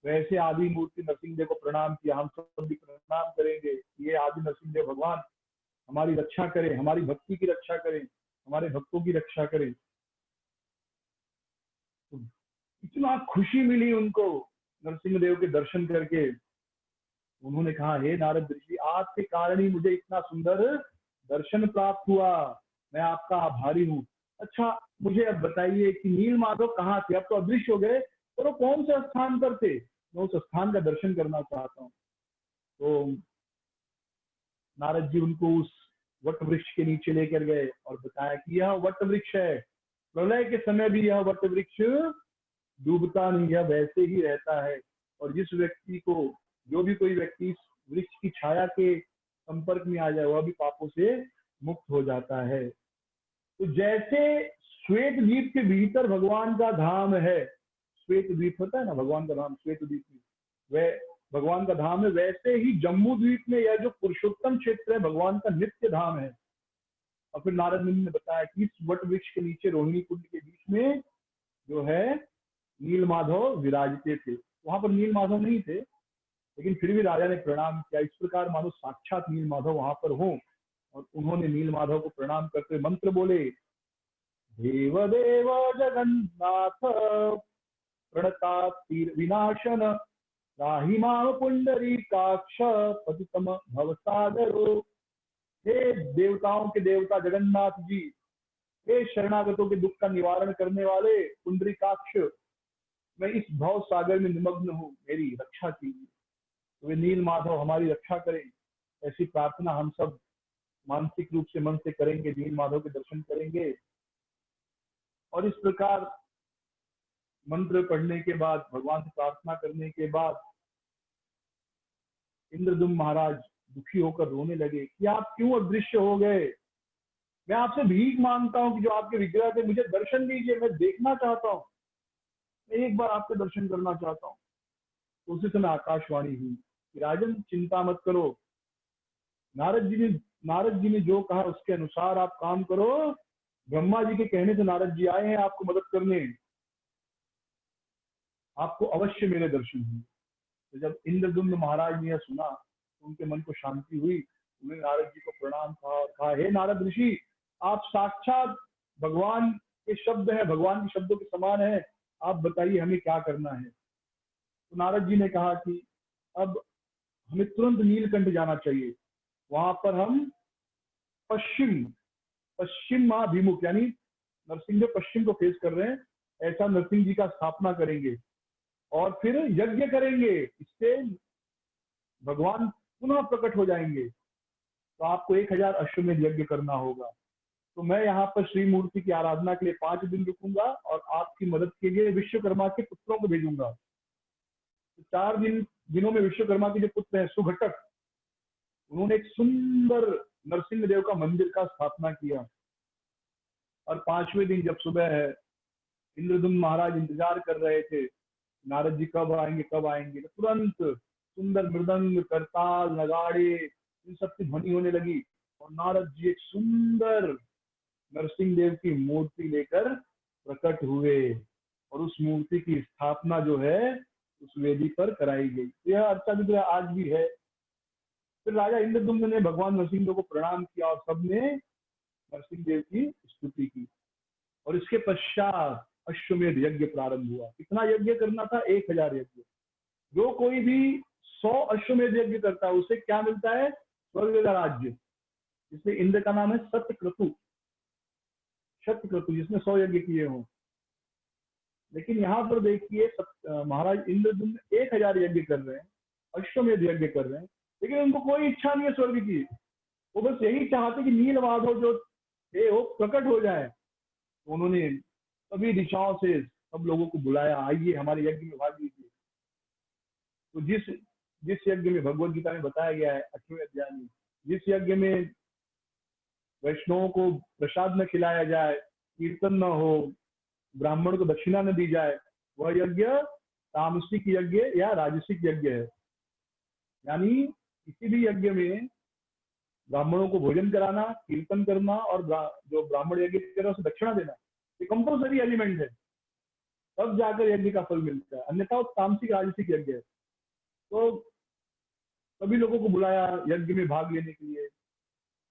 वैसे आदि मूर्ति नरसिंह देव को प्रणाम किया। हम सब भी प्रणाम करेंगे। ये आदि नरसिंह देव भगवान हमारी रक्षा करें, हमारी भक्ति की रक्षा करें, हमारे भक्तों की रक्षा करें। तो इतना खुशी मिली उनको नरसिंह देव के दर्शन करके। उन्होंने कहा, हे नारद ऋषि, आपके कारण ही मुझे इतना सुंदर दर्शन प्राप्त हुआ, मैं आपका आभारी हूँ। अच्छा, मुझे अब बताइए कि नील माधव कहाँ थे? अब तो अदृश्य हो गए, पर वो कौन से स्थान पर थे? मैं उस स्थान का दर्शन करना चाहता हूँ। तो नारद जी उनको उस वट वृक्ष के नीचे लेकर गए और बताया कि यह वट वृक्ष है, प्रलय के समय भी यह वट वृक्ष डूबता नहीं, यह वैसे ही रहता है। और जिस व्यक्ति को, जो भी कोई व्यक्ति इस वृक्ष की छाया के संपर्क में आ जाए, वह भी पापों से मुक्त हो जाता है। तो जैसे श्वेत द्वीप के भीतर भगवान का धाम है, श्वेत द्वीप होता है ना भगवान का धाम, श्वेत द्वीप में वह भगवान का धाम है, वैसे ही जम्मू द्वीप में यह जो पुरुषोत्तम क्षेत्र है भगवान का नित्य धाम है। और फिर नारद मुनि ने बताया कि इस वट वृक्ष के नीचे रोहिणी कुंड के बीच में जो है नील माधव विराजते थे। वहां पर नील माधव नहीं थे, लेकिन फिर भी राजा ने प्रणाम किया। इस प्रकार मानो साक्षात नील माधव वहां पर हो। और उन्होंने नील माधव को प्रणाम करते मंत्र बोले, देव देव जगन्नाथ प्रणतातीर विनाशन राही माम पुंडरीकाक्ष पतितम भवसागरो। हे देवताओं के देवता जगन्नाथ जी, हे शरणागतों के दुख का निवारण करने वाले पुंडरीकाक्ष, मैं इस भव सागर में निमग्न हूँ, मेरी रक्षा कीजिए। तो वे नील माधव हमारी रक्षा करें, ऐसी प्रार्थना हम सब मानसिक रूप से मन से करेंगे, नील माधव के दर्शन करेंगे। और इस प्रकार मंत्र पढ़ने के बाद, भगवान से प्रार्थना करने के बाद इंद्रदुम्न महाराज दुखी होकर रोने लगे कि आप क्यों अदृश्य हो गए? मैं आपसे भीख मांगता हूँ कि जो आपके विग्रह थे मुझे दर्शन दीजिए, मैं देखना चाहता हूँ, एक बार आपके दर्शन करना चाहता हूँ। तो उसी समय आकाशवाणी हुई कि राजन चिंता मत करो, नारद जी ने जो कहा उसके अनुसार आप काम करो। ब्रह्मा जी के कहने से नारद जी आए हैं आपको मदद करने, आपको अवश्य मेरे दर्शन हुए। तो जब इंद्रदुम्न महाराज ने यह सुना तो उनके मन को शांति हुई। उन्होंने नारद जी को प्रणाम कहा और कहा, हे नारद ऋषि, आप साक्षात भगवान के शब्द हैं, भगवान के शब्दों के समान है, आप बताइए हमें क्या करना है। तो नारद जी ने कहा कि अब हमें तुरंत नीलकंठ जाना चाहिए। वहां पर हम पश्चिमाभिमुख, यानी नरसिंह जो पश्चिम को फेस कर रहे हैं, ऐसा नरसिंह जी का स्थापना करेंगे और फिर यज्ञ करेंगे, इससे भगवान पुनः प्रकट हो जाएंगे। तो आपको 1000 अश्वमेध यज्ञ करना होगा। तो मैं यहाँ पर श्री मूर्ति की आराधना के लिए 5 दिन रुकूंगा और आपकी मदद के लिए विश्वकर्मा के पुत्रों को भेजूंगा। तो 4 दिनों में विश्वकर्मा के जो पुत्र हैं सुघटक, उन्होंने एक सुंदर नरसिंह देव का मंदिर का स्थापना किया। और 5वें दिन जब सुबह है, इंद्रदुम्न महाराज इंतजार कर रहे थे नारद जी कब आएंगे कब आएंगे। तो तुरंत सुंदर मृदंग, करताल, नगाड़े, इन सब की ध्वनि होने लगी और नारद जी एक सुंदर नरसिंह देव की मूर्ति लेकर प्रकट हुए और उस मूर्ति की स्थापना जो है उस वेदी पर कराई गई। यह अर्चा विग्रह आज भी है। फिर राजा इंद्रदुम्न ने भगवान नरसिंह देव को प्रणाम किया और सबने नरसिंह देव की स्तुति की। और इसके पश्चात अश्वमेध यज्ञ प्रारंभ हुआ। कितना यज्ञ करना था? 1000 यज्ञ। जो कोई भी 100 अश्वमेध यज्ञ करता है उसे क्या मिलता है? स्वर्ग का राज्य। इसलिए इंद्र का नाम है सतक्रतु, शतक्रतु, जिसने 100 यज्ञ किए हों। लेकिन यहाँ पर देखिए महाराज इंद्रदुम्न 1000 यज्ञ कर रहे हैं, अश्वमेध यज्ञ कर रहे हैं, लेकिन उनको कोई इच्छा नहीं है स्वर्ग की। वो बस यही चाहते कि नील माधव जो थे वो प्रकट हो जाए। तो उन्होंने सभी दिशाओं से सब लोगों को बुलाया, आइए हमारे यज्ञ में भाग लीजिए। तो जिस यज्ञ में भगवद गीता में बताया गया है 8वें अध्याय में, जिस यज्ञ में वैष्णवों को प्रसाद न खिलाया जाए, कीर्तन न हो, ब्राह्मण को दक्षिणा न दी जाए, वह यज्ञ तामसिक यज्ञ या राजसिक यज्ञ है। यानी किसी भी यज्ञ में ब्राह्मणों को भोजन कराना, कीर्तन करना और जो ब्राह्मण यज्ञ कर रहा है उसे दक्षिणा देना, ये कंपल्सरी एलिमेंट है, तब जाकर यज्ञ का फल मिलता है, अन्यथा वो तामसिक राजसिक यज्ञ है। तो सभी लोगों को बुलाया यज्ञ में भाग लेने के लिए,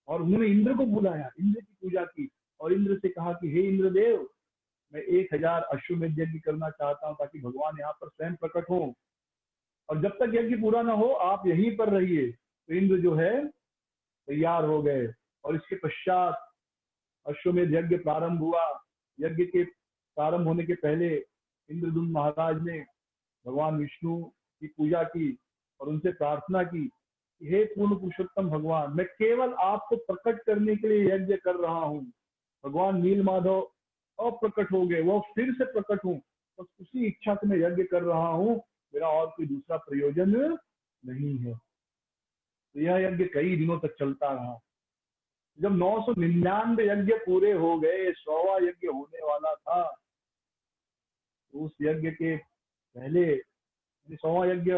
और उन्होंने इंद्र को बुलाया, इंद्र की पूजा की, और इंद्र से कहा कि हे इंद्रदेव, मैं 1000 अश्वमेध यज्ञ करना चाहता हूँ ताकि भगवान यहाँ पर स्वयं प्रकट हो, और जब तक यज्ञ पूरा ना हो आप यहीं पर रहिए। तो इंद्र जो है तैयार हो गए, और इसके पश्चात अश्वमेध यज्ञ प्रारंभ हुआ। यज्ञ के प्रारंभ होने के पहले इंद्रदुम्न महाराज ने भगवान विष्णु की पूजा की और उनसे प्रार्थना की, हे पूर्ण पुरुषोत्तम भगवान, मैं केवल आपको प्रकट करने के लिए यज्ञ कर रहा हूँ। भगवान नील माधव अप्रकट हो गए, वो फिर से प्रकट हूँ, बस उसी इच्छा से मैं यज्ञ कर रहा हूँ, मेरा और कोई दूसरा प्रयोजन नहीं है। तो यह यज्ञ कई दिनों तक चलता रहा। जब 999 यज्ञ पूरे हो गए, 100वां यज्ञ होने वाला था, तो उस यज्ञ के पहले 100वां यज्ञ,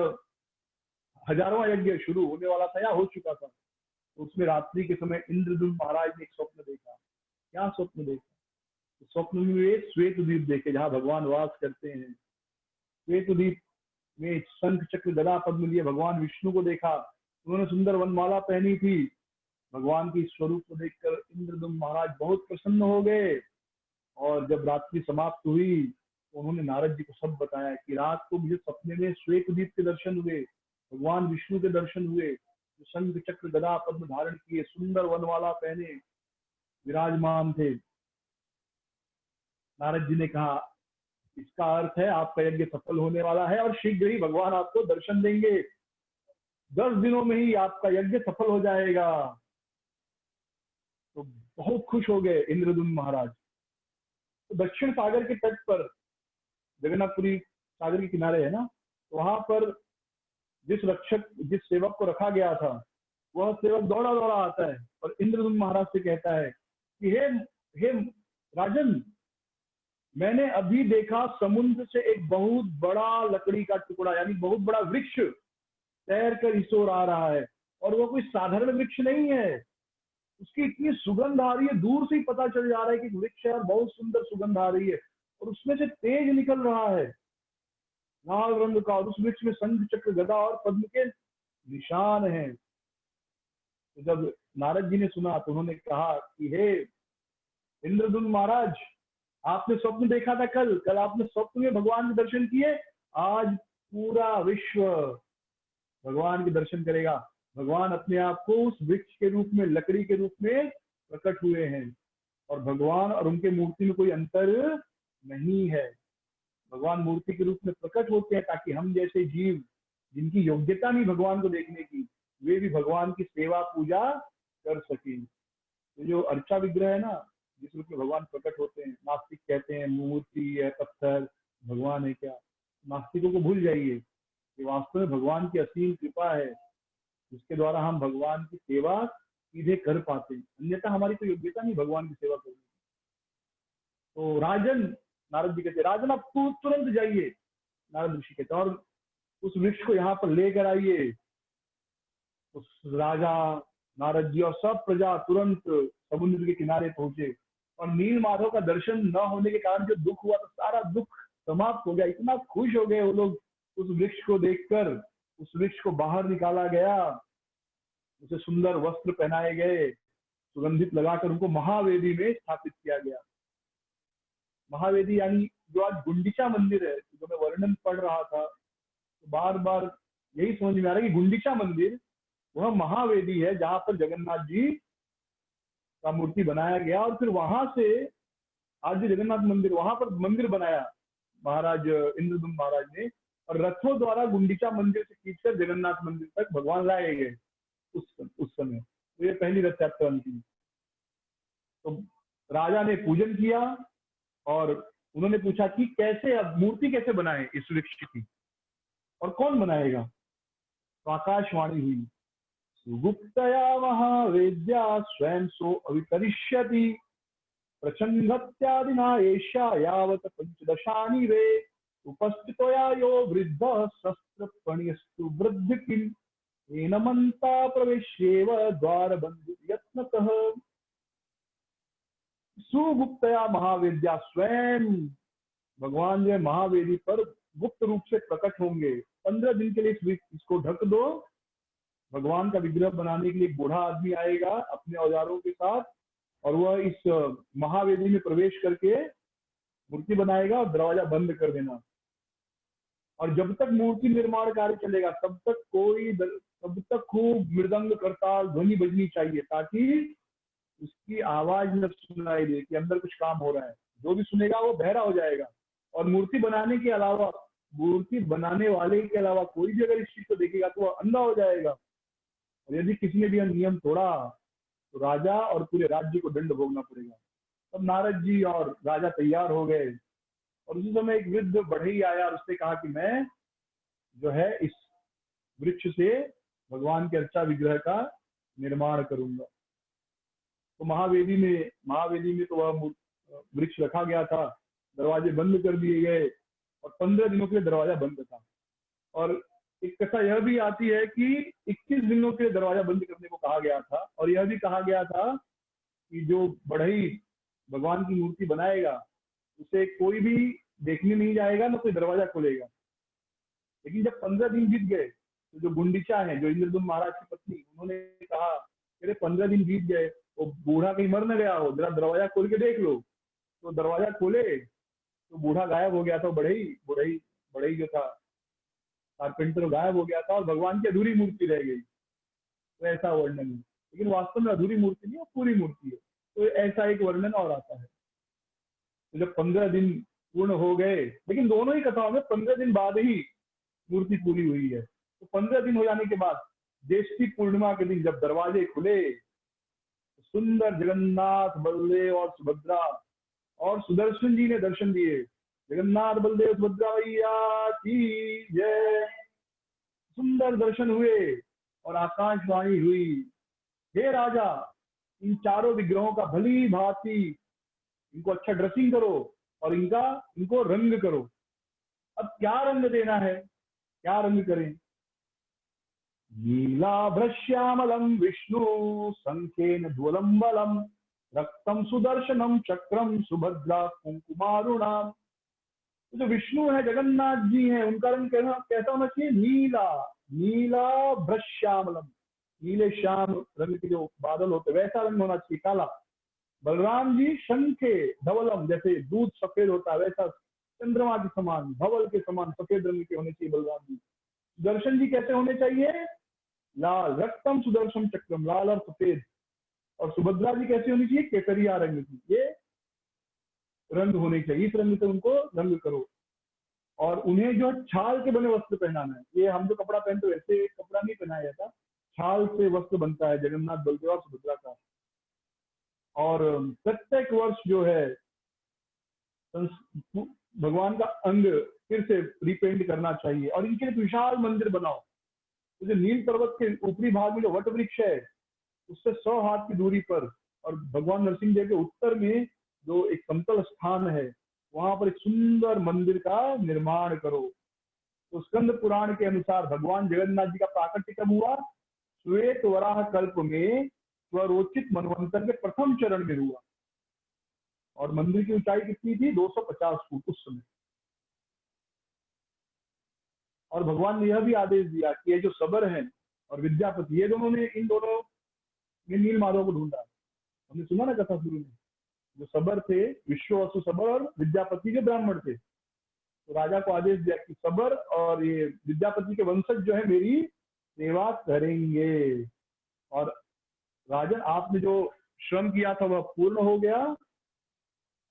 1000वां यज्ञ शुरू होने वाला था या हो चुका था, तो उसमें रात्रि के समय इंद्रदुम्न महाराज ने एक स्वप्न देखा। क्या स्वप्न देखा? स्वप्न में वे श्वेत द्वीप देखे जहाँ भगवान वास करते हैं। श्वेत द्वीप में शंख चक्र गदा पद्म लिए भगवान विष्णु को देखा, उन्होंने सुंदर वनमाला पहनी थी। भगवान की स्वरूप को देखकर इंद्रदुम्न महाराज बहुत प्रसन्न हो गए, और जब रात्रि समाप्त हुई तो उन्होंने नारद जी को सब बताया कि रात को मुझे सपने में श्वेत द्वीप के दर्शन हुए, भगवान विष्णु के दर्शन हुए, जो शंख चक्र गदा पद्म धारण किए सुंदर वनमाला पहने विराजमान थे। नारद जी ने कहा, इसका अर्थ है आपका यज्ञ सफल होने वाला है और शीघ्र ही भगवान आपको दर्शन देंगे, 10 दिनों में ही आपका यज्ञ सफल हो जाएगा। तो बहुत खुश हो गए इंद्रदुम्न महाराज। तो दक्षिण सागर के तट पर, जगन्नाथपुरी सागर के किनारे है ना, तो वहां पर जिस सेवक को रखा गया था, वह सेवक दौड़ा दौड़ा आता है और इंद्रदुम्न महाराज से कहता है कि हे राजन, मैंने अभी देखा समुद्र से एक बहुत बड़ा लकड़ी का टुकड़ा, यानी बहुत बड़ा वृक्ष तैर कर इस ओर आ रहा है, और वो कोई साधारण वृक्ष नहीं है, उसकी इतनी सुगंध आ रही है, दूर से ही पता चल जा रहा है कि वृक्ष है और बहुत सुंदर सुगंध आ रही है, और उसमें से तेज निकल रहा है लाल रंग का, और उस वृक्ष में शंख चक्र गदा और पद्म के निशान हैं। तो जब नारद जी ने सुना तो उन्होंने कहा कि हे इंद्रदुम्न महाराज, आपने स्वप्न देखा था, कल आपने स्वप्न में भगवान के दर्शन किए, आज पूरा विश्व भगवान के दर्शन करेगा। भगवान अपने आप को उस वृक्ष के रूप में, लकड़ी के रूप में प्रकट हुए हैं, और भगवान और उनके मूर्ति में कोई अंतर नहीं है। भगवान मूर्ति के रूप में प्रकट होते हैं ताकि हम जैसे जीव जिनकी योग्यता नहीं भगवान को देखने की, वे भी भगवान की सेवा पूजा कर सकें। तो जो अर्चा विग्रह है ना, जिस रूप में भगवान प्रकट होते हैं, नास्तिक कहते हैं मूर्ति है, पत्थर, भगवान है क्या? नास्तिकों को भूल जाइए कि वास्तव में भगवान की असीम कृपा है जिसके द्वारा हम भगवान की सेवा सीधे कर पाते हैं, अन्यथा हमारी कोई योग्यता नहीं भगवान की सेवा करने की। तो राजन, नारद जी कहते, राजन आप तुरंत जाइए, नारद ऋषि कहते, और उस वृक्ष को यहाँ पर लेकर आइए। उस राजा, नारद जी और सब प्रजा तुरंत समुद्र के किनारे पहुंचे, और नील माधव का दर्शन न होने के कारण जो दुख हुआ, तो सारा दुख समाप्त हो गया। इतना खुश हो गए वो लोग उस वृक्ष को देखकर। उस वृक्ष को बाहर निकाला गया, उसे सुंदर वस्त्र पहनाए गए, सुगंधित लगाकर उनको महावेदी में स्थापित किया गया। महावेदी यानी जो आज गुंडीचा मंदिर है, जो मैं वर्णन पढ़ रहा था, तो बार बार यही समझ में आ रहा है कि गुंडीचा मंदिर वह महावेदी है जहां पर जगन्नाथ जी का मूर्ति बनाया गया, और फिर वहां से आज जो जगन्नाथ मंदिर, वहां पर मंदिर बनाया महाराज इंद्रदुम्न महाराज ने, और रथों द्वारा गुंडीचा मंदिर से खींचकर जगन्नाथ मंदिर तक भगवान लाए गए उस समय। तो ये पहली रथ यात्रा थी। तो राजा ने पूजन किया और उन्होंने पूछा कि कैसे, अब मूर्ति कैसे बनाए इस वृक्ष की, और कौन बनाएगा? तो आकाशवाणी हुई, सुगुप्तया महावेद्या स्वयं सो अवितरिष्यति, प्रचंडत्यादिना एषा यावत पंचदशानि वे, उपस्थितो यो वृद्ध शस्त्र पणिस्तु वृद्ध किम। एनमंता प्रवेश्येव द्वार बंधु यत्नतः सुगुप्तया महावेद्या। स्वयं भगवान जो है महावेदी पर गुप्त रूप से प्रकट होंगे। 15 दिन के लिए इसको ढक दो। भगवान का विग्रह बनाने के लिए एक बूढ़ा आदमी आएगा अपने औजारों के साथ, और वह इस महावेदी में प्रवेश करके मूर्ति बनाएगा और दरवाजा बंद कर देना। और जब तक मूर्ति निर्माण कार्य चलेगा तब तक खूब मृदंग करताल ध्वनि बजनी चाहिए, ताकि उसकी आवाज न सुनाई दे कि अंदर कुछ काम हो रहा है। जो भी सुनेगा वो बहरा हो जाएगा। और मूर्ति बनाने के अलावा, मूर्ति बनाने वाले के अलावा कोई भी अगर इस चीज को देखेगा तो वह अंधा हो जाएगा। और यदि किसी ने भी नियम तोड़ा तो राजा और पूरे राज्य को दंड भोगना पड़ेगा। तब नारद जी और राजा तैयार हो गए, और उसी समय एक वृद्ध बढ़ई आया और उसने कहा कि मैं जो है इस वृक्ष से भगवान के अर्चा विग्रह का निर्माण करूंगा। तो महावेदी में तो वह वृक्ष रखा गया था, दरवाजे बंद कर दिए गए और 15 दिनों के लिए दरवाजा बंद था। और एक कथा यह भी आती है कि 21 दिनों के लिए दरवाजा बंद करने को कहा गया था, और यह भी कहा गया था कि जो बढ़ई भगवान की मूर्ति बनाएगा उसे कोई भी देखने नहीं जाएगा, ना कोई दरवाजा खोलेगा। लेकिन जब 15 दिन बीत गए तो जो गुंडीचा है, जो इंद्रदुम्न महाराज की पत्नी, उन्होंने कहा अरे 15 दिन बीत गए, वो बूढ़ा कहीं मर न गया हो, जरा दरवाजा खोल के देख लो। तो दरवाजा खोले तो बूढ़ा गायब हो गया था। बढ़ई जो था कारपेंटर गायब हो गया था, और भगवान की अधूरी मूर्ति रह गई। तो ऐसा वर्णन है, लेकिन वास्तव में अधूरी मूर्ति नहीं है, पूरी मूर्ति है। तो ऐसा एक वर्णन और आता है। तो जब 15 दिन पूर्ण हो गए, लेकिन दोनों ही कथाओं में 15 दिन बाद ही मूर्ति पूरी हुई है। तो 15 दिन हो जाने के बाद ज्येष्ठी पूर्णिमा के दिन जब दरवाजे खुले, तो सुंदर जगन्नाथ, बलदेव और सुभद्रा और सुदर्शन जी ने दर्शन दिए। जगन्नाथ बलदेव सुभद्रा मैया की जय। सुंदर दर्शन हुए और आकाशवाणी हुई, हे राजा, इन चारों विग्रहों का भली भांति इनको अच्छा ड्रेसिंग करो और इनको रंग करो। अब क्या रंग देना है, क्या रंग करें? नीलाभ्रश्यामलं विष्णु शंखेन ध्वलं बलम रक्तम सुदर्शनम चक्रम सुभद्रा कुंकुमारुणाम। तो जो विष्णु है, जगन्नाथ जी हैं, उनका रंग कैसा होना चाहिए? नीला भ्रश्यामलम, नीले श्याम रंग के जो बादल होते वैसा रंग होना चाहिए, काला। बलराम जी शंखे धवलम, जैसे दूध सफेद होता है वैसा चंद्रमा के समान, धवल के समान सफेद रंग के होने चाहिए बलराम जी। सुदर्शन जी कैसे होने चाहिए? लाल, रक्तम सुदर्शन चक्रम, लाल और सफेद। और सुभद्रा जी कैसी होनी चाहिए? केसरिया रंग की। ये रंग होने चाहिए, इस रंग से उनको रंग करो। और उन्हें जो छाल के बने वस्त्र पहनाना है। ये हम जो कपड़ा पहनते वैसे कपड़ा नहीं पहनाया जाता, छाल से वस्त्र बनता है जगन्नाथ बलदेव और सुभद्रा का। और प्रत्येक वर्ष जो है भगवान का अंग फिर से रिपेंट करना चाहिए, और इनके लिए विशाल मंदिर बनाओ। तो जो नील पर्वत के ऊपरी भाग में जो वट वृक्ष है, उससे 100 हाथ की दूरी पर, और भगवान नरसिंह देव के उत्तर में जो एक समतल स्थान है, वहां पर एक सुंदर मंदिर का निर्माण करो। तो स्कंद पुराण के अनुसार भगवान जगन्नाथ जी का प्राकट्य कब हुआ? श्वेत वराह कल्प में स्वरोचित मनवंतर के प्रथम चरण में हुआ। और मंदिर की ऊंचाई कितनी थी? 250 फुट उस समय। और भगवान ने यह भी आदेश दिया कि ये जो सबर है और विद्यापति, ये दोनों ने, इन दोनों ने नील माधव को ढूंढा। हमने सुना ना कथा शुरू में, जो सबर थे, विश्ववसु सबर और विद्यापति के ब्राह्मण थे। तो राजा को आदेश दिया कि सबर और ये विद्यापति के वंशज जो है मेरी सेवा करेंगे। और राजन, आपने जो श्रम किया था वह पूर्ण हो गया,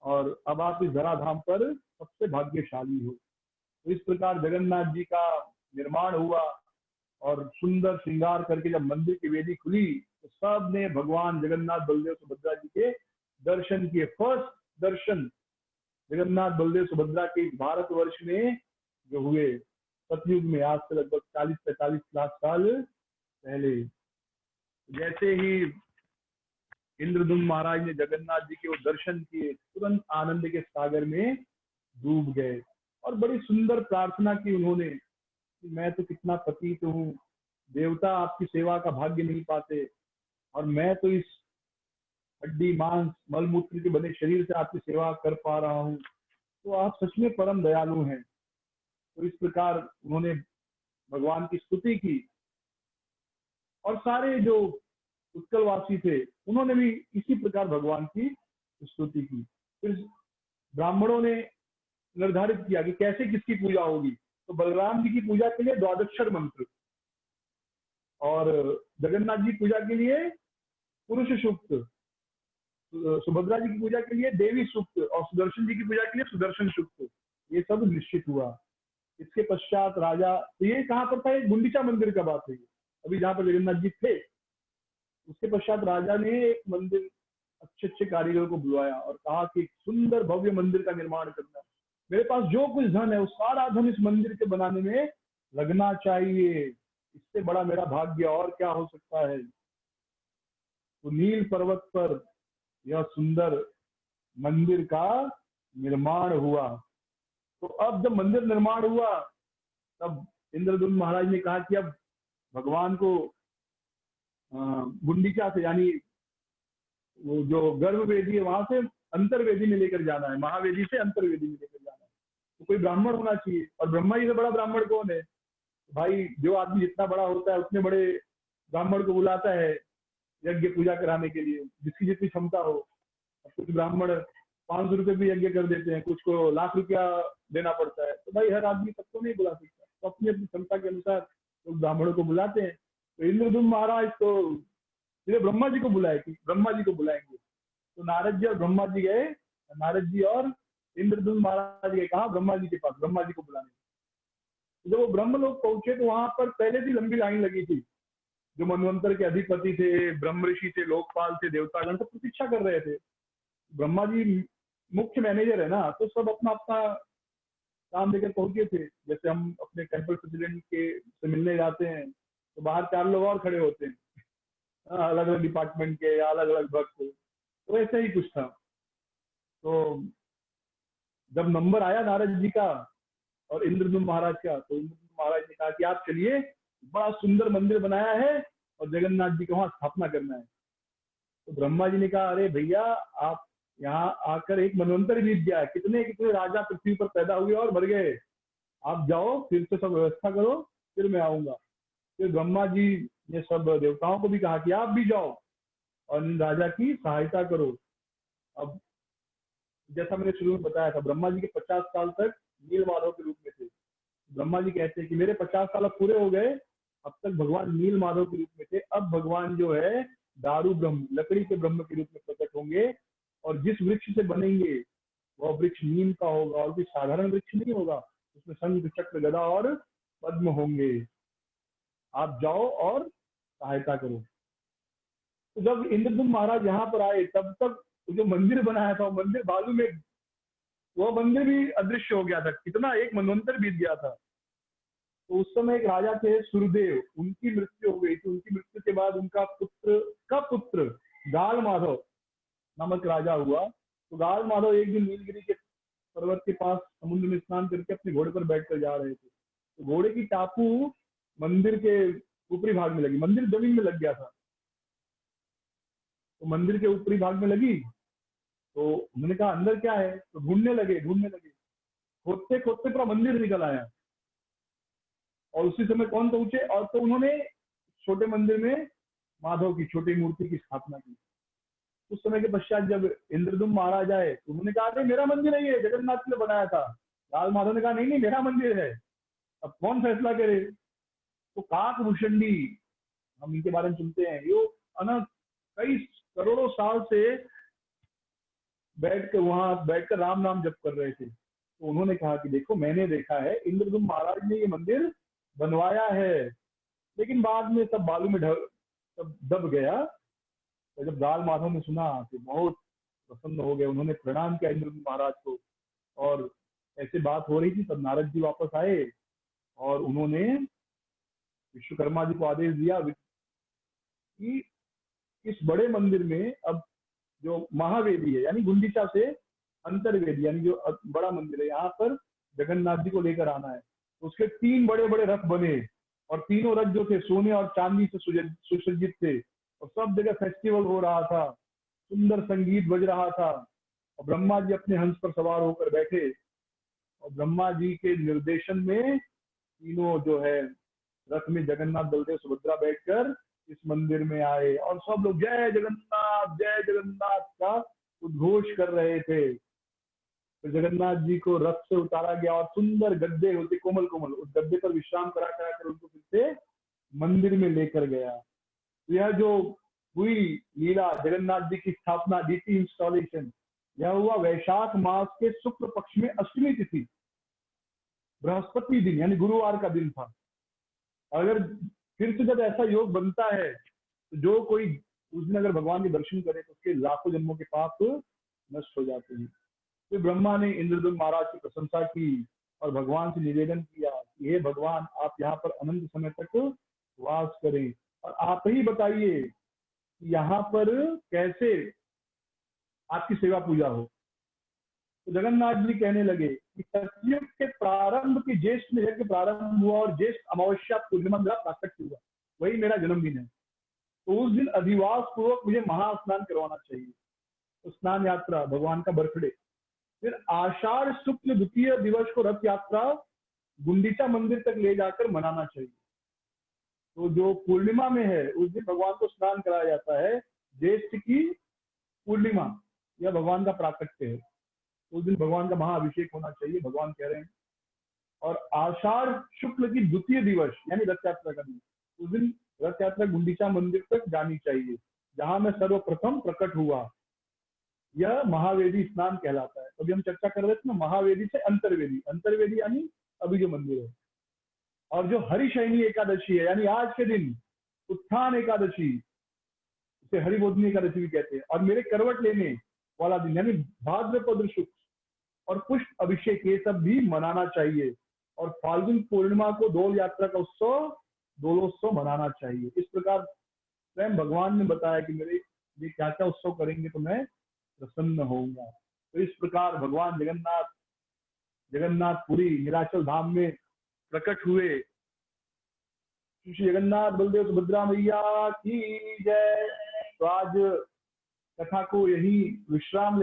और अब आप इस धराधाम पर सबसे भाग्यशाली हो। तो इस प्रकार जगन्नाथ जी का निर्माण हुआ, और सुंदर श्रृंगार करके जब मंदिर की वेदी खुली तो सब ने भगवान जगन्नाथ बलदेव सुभद्रा जी के दर्शन किए। फर्स्ट दर्शन जगन्नाथ बलदेव सुभद्रा के भारतवर्ष में जो हुए सतयुग में, आज से लगभग 40-45 लाख साल पहले। जैसे ही इंद्रदुम्न महाराज ने जगन्नाथ जी के वो दर्शन किए, तुरंत आनंद के सागर में डूब गए, और बड़ी सुंदर प्रार्थना की उन्होंने कि मैं तो कितना पतित हूँ, देवता आपकी सेवा का भाग्य नहीं पाते, और मैं तो इस हड्डी मांस मल मूत्र के बने शरीर से आपकी सेवा कर पा रहा हूँ, तो आप सच में परम दयालु हैं। तो इस प्रकार उन्होंने भगवान की स्तुति की, और सारे जो उत्कलवासी थे उन्होंने भी इसी प्रकार भगवान की स्तुति की। फिर ब्राह्मणों ने निर्धारित किया कि कैसे किसकी पूजा होगी। तो बलराम जी की पूजा के लिए द्वादक्षर मंत्र, और जगन्नाथ जी की पूजा के लिए पुरुष सूक्त, सुभद्रा जी की पूजा के लिए देवी सूक्त, और सुदर्शन जी की पूजा के लिए सुदर्शन सूक्त, ये सब निश्चित हुआ। इसके पश्चात राजा, तो ये कहाँ पर था, गुंडीचा मंदिर का बात है, अभी जहाँ पर जगन्नाथ जी थे। उसके पश्चात राजा ने एक मंदिर, अच्छे अच्छे कारीगर को बुलवाया और कहा कि सुंदर भव्य मंदिर का निर्माण करना, मेरे पास जो कुछ धन है वो सारा धन इस मंदिर के बनाने में लगना चाहिए, इससे बड़ा मेरा भाग्य और क्या हो सकता है। तो नील पर्वत पर यह सुंदर मंदिर का निर्माण हुआ। तो अब जब मंदिर निर्माण हुआ, तब इंद्रद्युम्न महाराज ने कहा कि अब भगवान को गुंडीचा से, यानी वो जो गर्भ वेदी है वहां से अंतर्वेदी में लेकर जाना है, महावेदी से अंतर्वेदी में लेकर जाना है। तो कोई ब्राह्मण होना चाहिए, और ब्रह्मा जी से बड़ा ब्राह्मण कौन है? भाई जो आदमी जितना बड़ा होता है उतने बड़े ब्राह्मण को बुलाता है यज्ञ पूजा कराने के लिए, जिसकी जितनी क्षमता हो। कुछ ब्राह्मण 500 रुपये भी यज्ञ कर देते हैं, कुछ को लाख रुपया देना पड़ता है। तो भाई हर आदमी सबको नहीं बुला सकता, तो अपनी अपनी क्षमता के अनुसार लोग ब्राह्मणों को बुलाते हैं। तो इंद्रद्युम्न महाराज तो सीधे ब्रह्मा जी को बुलाए कि ब्रह्मा जी को बुलाएंगे। तो नारद जी और ब्रह्मा जी गए, नारद जी और इंद्रद्युम्न महाराज गए कहा, ब्रह्मा जी के पास, ब्रह्मा जी को बुलाने। जब वो ब्रह्म लोग पहुंचे तो वहां पर पहले से लंबी लाइन लगी थी। जो मनवंतर के अधिपति थे, ब्रह्म ऋषि थे, लोकपाल थे, देवतागण सब प्रतीक्षा कर रहे थे। ब्रह्मा जी मुख्य मैनेजर है ना, तो सब अपना अपना काम लेकर पहुंचे थे। जैसे हम अपने टेम्पल प्रेसिडेंट के से मिलने जाते हैं तो बाहर 4 लोग और खड़े होते हैं, अलग अलग डिपार्टमेंट के या अलग अलग भक्त, तो ऐसा ही कुछ था। तो जब नंबर आया नारद जी का और इंद्रद्युम्न महाराज का, तो इंद्रद्युम्न महाराज ने कहा कि आप चलिए, बड़ा सुंदर मंदिर बनाया है और जगन्नाथ जी को वहां स्थापना करना है। तो ब्रह्मा जी ने कहा, अरे भैया आप यहाँ आकर एक मनवंतर बीत गया है, कितने कितने राजा पृथ्वी पर पैदा हुए और मर गए, आप जाओ फिर से सब व्यवस्था करो, फिर मैं आऊंगा। फिर ब्रह्मा जी ने सब देवताओं को भी कहा कि आप भी जाओ और इन राजा की सहायता करो। अब जैसा मैंने शुरू में बताया था, ब्रह्मा जी के 50 साल तक नील माधव के रूप में थे। ब्रह्मा जी कहते हैं कि मेरे 50 साल अब पूरे हो गए, अब तक भगवान नील माधव के रूप में थे, अब भगवान जो है दारू ब्रह्म, लकड़ी के ब्रह्म के रूप में प्रकट होंगे, और जिस वृक्ष से बनेंगे वह वृक्ष नीम का होगा, और कोई साधारण वृक्ष नहीं होगा, उसमें शंख चक्र गदा और पद्म होंगे, आप जाओ और सहायता करो। तो जब इंद्रद्युम्न महाराज यहाँ पर आए, तब तक जो मंदिर बनाया था वो मंदिर बाजू में, वह मंदिर भी अदृश्य हो गया था, कितना एक मनवंतर बीत गया था। तो उस समय एक राजा थे सुरदेव, उनकी मृत्यु हो गई थी। उनकी मृत्यु के बाद उनका पुत्र का पुत्र गाल माधव नामक राजा हुआ। तो गाल माधव एक दिन नीलगिरी के पर्वत के पास समुद्र में स्नान करके अपने घोड़े पर बैठकर जा रहे थे। तो घोड़े की टापू मंदिर के ऊपरी भाग में लगी, मंदिर जमीन में लग गया था, तो मंदिर के ऊपरी भाग में लगी। तो उन्होंने कहा अंदर क्या है, तो ढूंढने लगे, खोदते खोदते पूरा मंदिर निकल आया। और उसी समय कौन पहुंचे, और तो उन्होंने छोटे मंदिर में माधव की छोटी मूर्ति की स्थापना की। उस समय के पश्चात जब इंद्रद्युम्न महाराज आए तो उन्होंने कहा नहीं मेरा मंदिर नहीं है, जगन्नाथ ने बनाया था। लाल माधव ने कहा नहीं नहीं मेरा मंदिर है, अब कौन फैसला करे। तो काकभूषणी, हम इनके बारे में सुनते हैं, ये अनंत कई करोड़ों साल से बैठकर राम नाम जप कर रहे थे। तो उन्होंने कहा कि देखो मैंने देखा है इंद्रद्युम्न महाराज ने ये मंदिर बनवाया है, लेकिन बाद में सब बालू में सब दब गया। तो जब गाल माधव ने सुना तो बहुत प्रसन्न हो गए, उन्होंने प्रणाम किया इंद्रद्युम्न महाराज को, और ऐसे बात हो रही थी तब नारद जी वापस आए और उन्होंने विश्वकर्मा जी को आदेश दिया कि इस बड़े मंदिर में अब जो महावेदी है, यानी गुंडीचा से अंतर्वेदी, यानी जो बड़ा मंदिर है, यहाँ पर जगन्नाथ जी को लेकर आना है। तो उसके 3 बड़े बड़े रथ बने और तीनों रथ जो थे सोने और चांदी से सुसज्जित थे, और सब जगह फेस्टिवल हो रहा था, सुंदर संगीत बज रहा था, और ब्रह्मा जी अपने हंस पर सवार होकर बैठे, और ब्रह्मा जी के निर्देशन में तीनों जो है रथ में जगन्नाथ बलदेव सुभद्रा बैठकर इस मंदिर में आए, और सब लोग जय जगन्नाथ का उद्घोष कर रहे थे। तो जगन्नाथ जी को रथ से उतारा गया और सुंदर गद्दे होते कोमल कोमल, उस गद्दे पर विश्राम करा कर उनको फिर से मंदिर में लेकर गया। तो यह जो हुई लीला जगन्नाथ जी की स्थापना, डीटी इंस्टॉलेशन, यह हुआ वैशाख मास के शुक्ल पक्ष में अष्टमी तिथि, बृहस्पति दिन यानी गुरुवार का दिन था। अगर फिर से जब ऐसा योग बनता है तो जो कोई उस दिन अगर भगवान के दर्शन करे तो उसके लाखों जन्मों के पाप नष्ट हो जाते हैं। फिर ब्रह्मा ने इंद्रदुम्न महाराज की प्रशंसा की और भगवान से निवेदन किया कि हे भगवान, आप यहाँ पर अनंत समय तक वास करें, और आप ही बताइए कि यहाँ पर कैसे आपकी सेवा पूजा हो। तो जगन्नाथ जी कहने लगे कि सतयुग के प्रारंभ की ज्येष्ठ में यज्ञ प्रारंभ हुआ और ज्येष्ठ अमावस्या पूर्णिमा मेरा प्राकट्य हुआ, वही मेरा जन्मदिन है। तो उस दिन अधिवास पूर्वक मुझे महास्नान करवाना चाहिए। तो स्नान यात्रा, भगवान का बर्थडे। फिर आषाढ़ शुक्ल द्वितीय दिवस को रथ यात्रा गुंडीचा मंदिर तक ले जाकर मनाना चाहिए। तो जो पूर्णिमा में है उस दिन भगवान को स्नान कराया जाता है। ज्येष्ठ की पूर्णिमा यह भगवान का प्राकट्य है, उस दिन भगवान का महाअभिषेक होना चाहिए, भगवान कह रहे हैं। और आषाढ़ शुक्ल की द्वितीय दिवस यानी रथ यात्रा का दिन, उस दिन रथ यात्रा गुंडीचा मंदिर तक जानी चाहिए, जहां मैं सर्वप्रथम प्रकट हुआ। यह महावेदी स्नान कहलाता है। अभी हम चर्चा कर रहे थे ना, महावेदी से अंतर्वेदी, अंतर्वेदी यानी अभी जो मंदिर है। और जो हरिशयनी एकादशी है यानी आज के दिन उत्थान एकादशी, इसे हरिबोधिनी एकादशी भी कहते हैं, और मेरे करवट लेने वाला दिन यानी भाद्रपद शुक्ल और पुष्प अभिषेक, ये सब भी मनाना चाहिए। और फाल्गुन पूर्णिमा को डोल यात्रा का उत्सव, डोलोत्सव मनाना चाहिए। इस प्रकार स्वयं भगवान ने बताया कि मेरे ये क्या क्या उत्सव करेंगे तो मैं प्रसन्न होऊंगा। तो इस प्रकार भगवान जगन्नाथपुरी नीलाचल धाम में प्रकट हुए। श्री जगन्नाथ बलदेव सुभद्रा मैया की जय। तो आज कथा को यही विश्राम